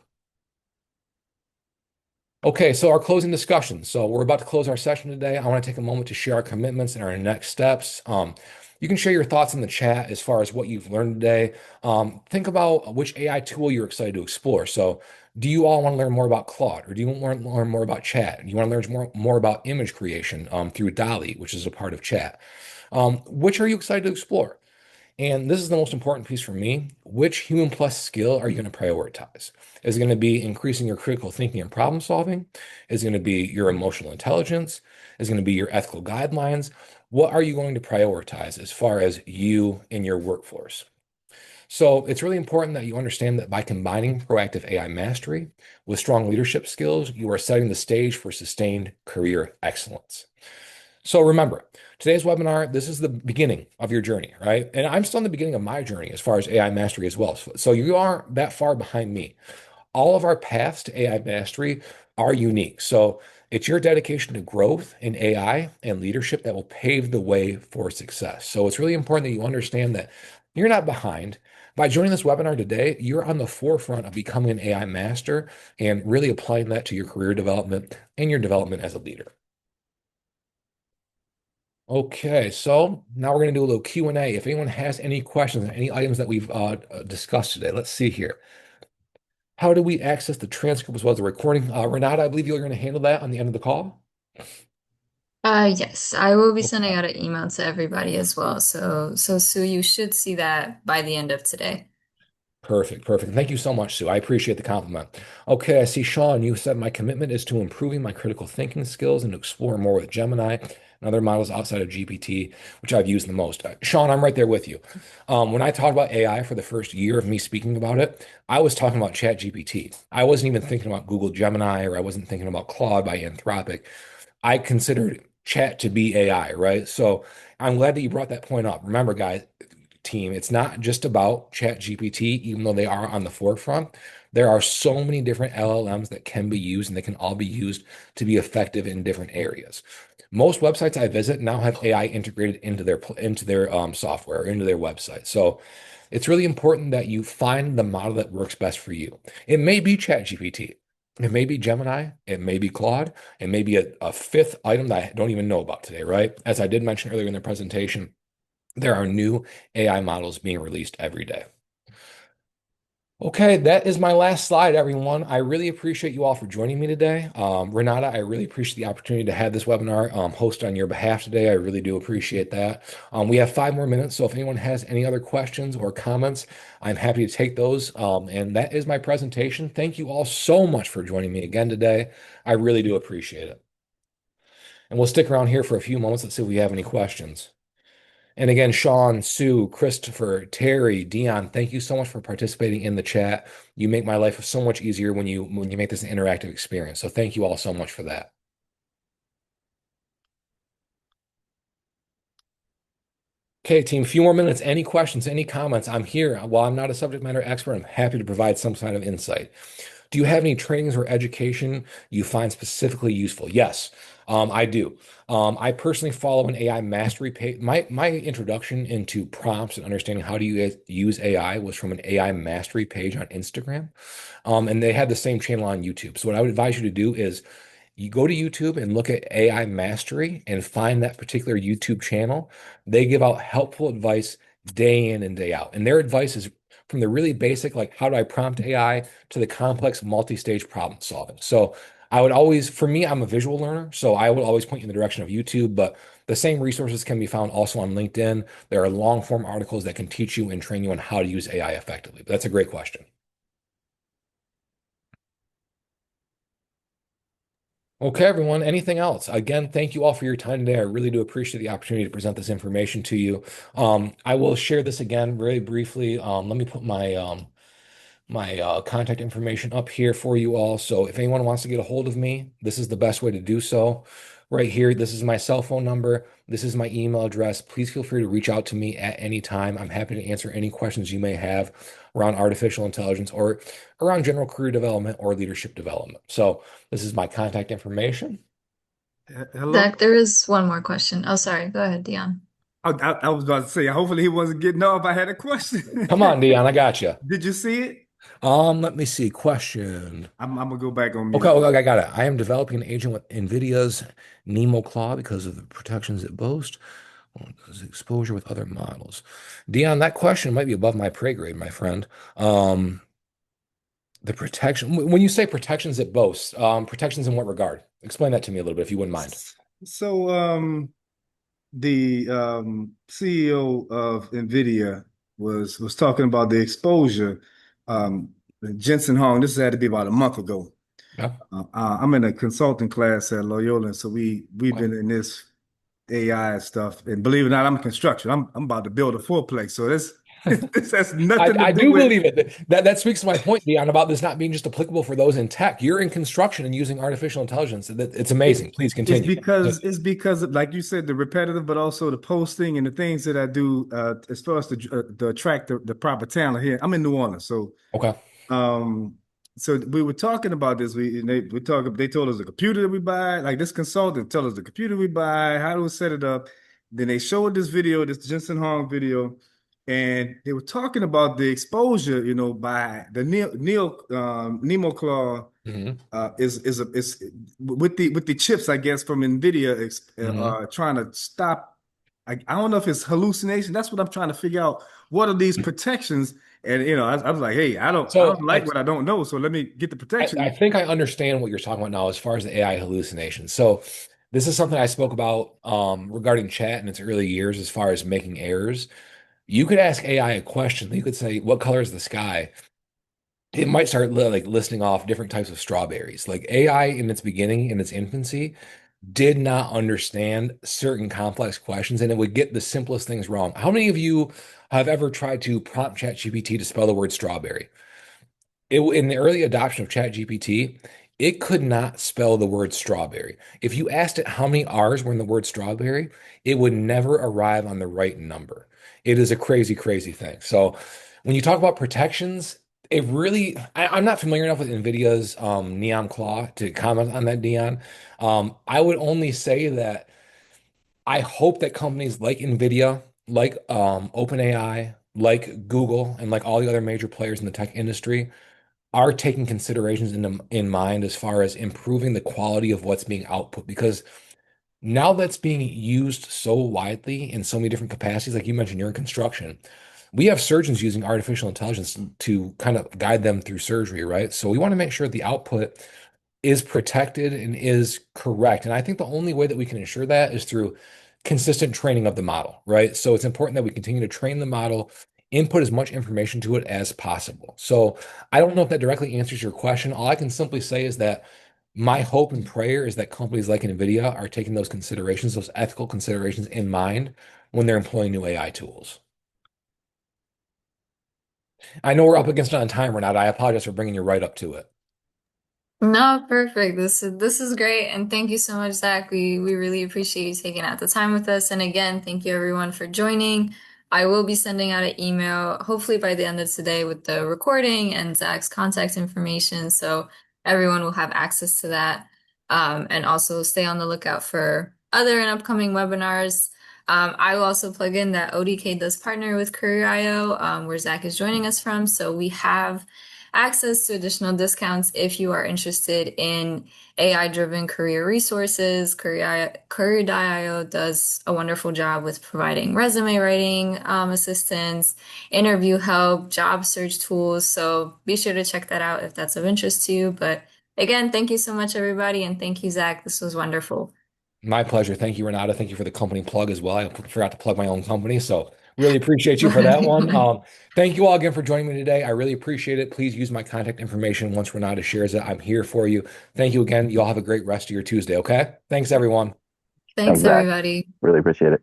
Okay, so our closing discussion. So we're about to close our session today. I want to take a moment to share our commitments and our next steps. You can share your thoughts in the chat as far as what you've learned today. Think about which AI tool you're excited to explore. So, do you all want to learn more about Claude, or do you want to learn more about chat? Do you want to learn more about image creation through DALL-E, which is a part of chat? Which are you excited to explore? And this is the most important piece for me. Which human plus skill are you going to prioritize? Is it going to be increasing your critical thinking and problem solving? Is it going to be your emotional intelligence? Is it going to be your ethical guidelines? What are you going to prioritize as far as you in your workforce? So it's really important that you understand that by combining proactive AI mastery with strong leadership skills, you are setting the stage for sustained career excellence. So remember, today's webinar, this is the beginning of your journey, right? And I'm still in the beginning of my journey as far as AI mastery as well. So you aren't that far behind me. All of our paths to AI mastery are unique. So it's your dedication to growth in AI and leadership that will pave the way for success. So it's really important that you understand that you're not behind. By joining this webinar today, you're on the forefront of becoming an AI master and really applying that to your career development and your development as a leader. Okay, so now we're going to do a little Q&A. If anyone has any questions on any items that we've discussed today, let's see here. How do we access the transcript as well as the recording? Renata, I believe you're going to handle that on the end of the call. Yes, I will be sending Okay. out an email to everybody as well. So Sue, you should see that by the end of today. Perfect, perfect. Thank you so much, Sue. I appreciate the compliment. Okay, I see Sean, you said my commitment is to improving my critical thinking skills and to explore more with Gemini and other models outside of GPT, which I've used the most. Sean, I'm right there with you. When I talked about AI for the first year of me speaking about it, I was talking about ChatGPT. I wasn't even thinking about Google Gemini or I wasn't thinking about Claude by Anthropic. I considered chat to be AI, right? So I'm glad that you brought that point up. Remember, guys, team, it's not just about ChatGPT, even though they are on the forefront. There are so many different LLMs that can be used, and they can all be used to be effective in different areas. Most websites I visit now have AI integrated into their software, or into their website. So it's really important that you find the model that works best for you. It may be ChatGPT. It may be Gemini. It may be Claude. It may be a fifth item that I don't even know about today, right? As I did mention earlier in the presentation, there are new AI models being released every day. Okay, that is my last slide, everyone. I really appreciate you all for joining me today. Renata, I really appreciate the opportunity to have this webinar host on your behalf today. I really do appreciate that. We have 5 more minutes, so if anyone has any other questions or comments, I'm happy to take those. And that is my presentation. Thank you all so much for joining me again today. I really do appreciate it. And we'll stick around here for a few moments. Let's see if we have any questions. And again, Sean, Sue, Christopher, Terry, Dion, thank you so much for participating in the chat. You make my life so much easier when you make this an interactive experience. So thank you all so much for that. Okay, team, a few more minutes. Any questions, any comments? I'm here. While I'm not a subject matter expert, I'm happy to provide some kind of insight. Do you have any trainings or education you find specifically useful? Yes, I do. I personally follow an AI mastery page. My introduction into prompts and understanding how to use AI was from an AI mastery page on Instagram. And they had the same channel on YouTube. So what I would advise you to do is you go to YouTube and look at AI Mastery and find that particular YouTube channel. They give out helpful advice day in and day out. And their advice is from the really basic, like how do I prompt AI, to the complex multi-stage problem solving. So I would always, for me, I'm a visual learner, so I would always point you in the direction of YouTube, but the same resources can be found also on LinkedIn. There are long form articles that can teach you and train you on how to use AI effectively. But that's a great question. Okay, everyone. Anything else? Again, thank you all for your time today. I really do appreciate the opportunity to present this information to you. I will share this again very briefly. Let me put my contact information up here for you all. So if anyone wants to get a hold of me, this is the best way to do so. Right here, this is my cell phone number. This is my email address. Please feel free to reach out to me at any time. I'm happy to answer any questions you may have around artificial intelligence or around general career development or leadership development. So this is my contact information. Hello. Zach, there is one more question. Oh, sorry. Go ahead, Dion. I was about to say, hopefully he wasn't getting up. I had a question. Come on, Dion, I got you. Did you see it? Let me see. Question. I'm gonna go back on Okay, mute. okay, I got it. I am developing an agent with NVIDIA's Nemo Claw because of the protections it boasts. Because of exposure with other models. Dion, that question might be above my pay grade, my friend. Um, the protection, when you say protections it boasts, protections in what regard? Explain that to me a little bit, if you wouldn't mind. So, the CEO of NVIDIA was talking about the exposure. Um, Jensen Hong, this had to be about a month ago. Yeah. I'm in a consulting class at Loyola, so we've Okay. been in this AI stuff. And believe it or not, I'm in construction. I'm about to build a fourplex. So this has nothing to I do do with. believe it. That speaks to my point, Dion, about this not being just applicable for those in tech. You're in construction and using artificial intelligence. It's It, amazing. Please it's continue. because it's because of, like you said, the repetitive, but also the posting and the things that I do as far as to attract the proper talent here. I'm in New Orleans, so Okay. um, so we were talking about this. They told us the computer that we buy, like this consultant told us the computer we buy, how to set it up. Then they showed this video, this Jensen Hong video, and they were talking about the exposure, by the Nemo Claw Hmm. is with the chips, I guess, from NVIDIA Hmm. trying to stop. I don't know if it's hallucination. That's what I'm trying to figure out. What are these protections? And I was like, hey, I don't So like what I don't know, so let me get the I protection. think I understand what you're talking about now as far as the AI hallucination. So this is something I spoke about regarding chat in its early years as far as making errors. You could ask AI a question. You could say, "What color is the sky?" It might start like listing off different types of strawberries. Like AI in its beginning, in its infancy, did not understand certain complex questions, and it would get the simplest things wrong. How many of you have ever tried to prompt ChatGPT to spell the word strawberry? In the early adoption of ChatGPT, it could not spell the word strawberry. If you asked it how many R's were in the word strawberry, it would never arrive on the right number. It is a crazy, crazy thing. So when you talk about protections, it really, I'm not familiar enough with NVIDIA's Neon Claw to comment on that, Dion. I would only say that I hope that companies like NVIDIA, like OpenAI, like Google, and like all the other major players in the tech industry are taking considerations in mind as far as improving the quality of what's being output. Because now that's being used so widely in so many different capacities, like you mentioned, you're in construction. We have surgeons using artificial intelligence to kind of guide them through surgery, right? So we want to make sure the output is protected and is correct. And I think the only way that we can ensure that is through consistent training of the model, right? So it's important that we continue to train the model, input as much information to it as possible. So I don't know if that directly answers your question. All I can simply say is that my hope and prayer is that companies like NVIDIA are taking those considerations, those ethical considerations in mind when they're employing new AI tools. I know we're up against it on time, Renata. I apologize for bringing you right up to it. No, perfect. This is great, and thank you so much, Zach. We really appreciate you taking out the time with us. And again, thank you everyone for joining. I will be sending out an email, hopefully by the end of today, with the recording and Zach's contact information, so everyone will have access to that. And also stay on the lookout for other and upcoming webinars. I will also plug in that ODK does partner with Career.io, where Zach is joining us from. So we have access to additional discounts if you are interested in AI-driven career resources. Career.io does a wonderful job with providing resume writing assistance, interview help, job search tools. So be sure to check that out if that's of interest to you. But again, thank you so much, everybody, and thank you, Zach. This was wonderful. My pleasure. Thank you, Renata. Thank you for the company plug as well. I forgot to plug my own company, so really appreciate you for that one. Thank you all again for joining me today. I really appreciate it. Please use my contact information once Renata shares it. I'm here for you. Thank you again. You all have a great rest of your Tuesday, okay? Thanks, everyone. Thanks, Thanks, Zach. everybody. Really appreciate it.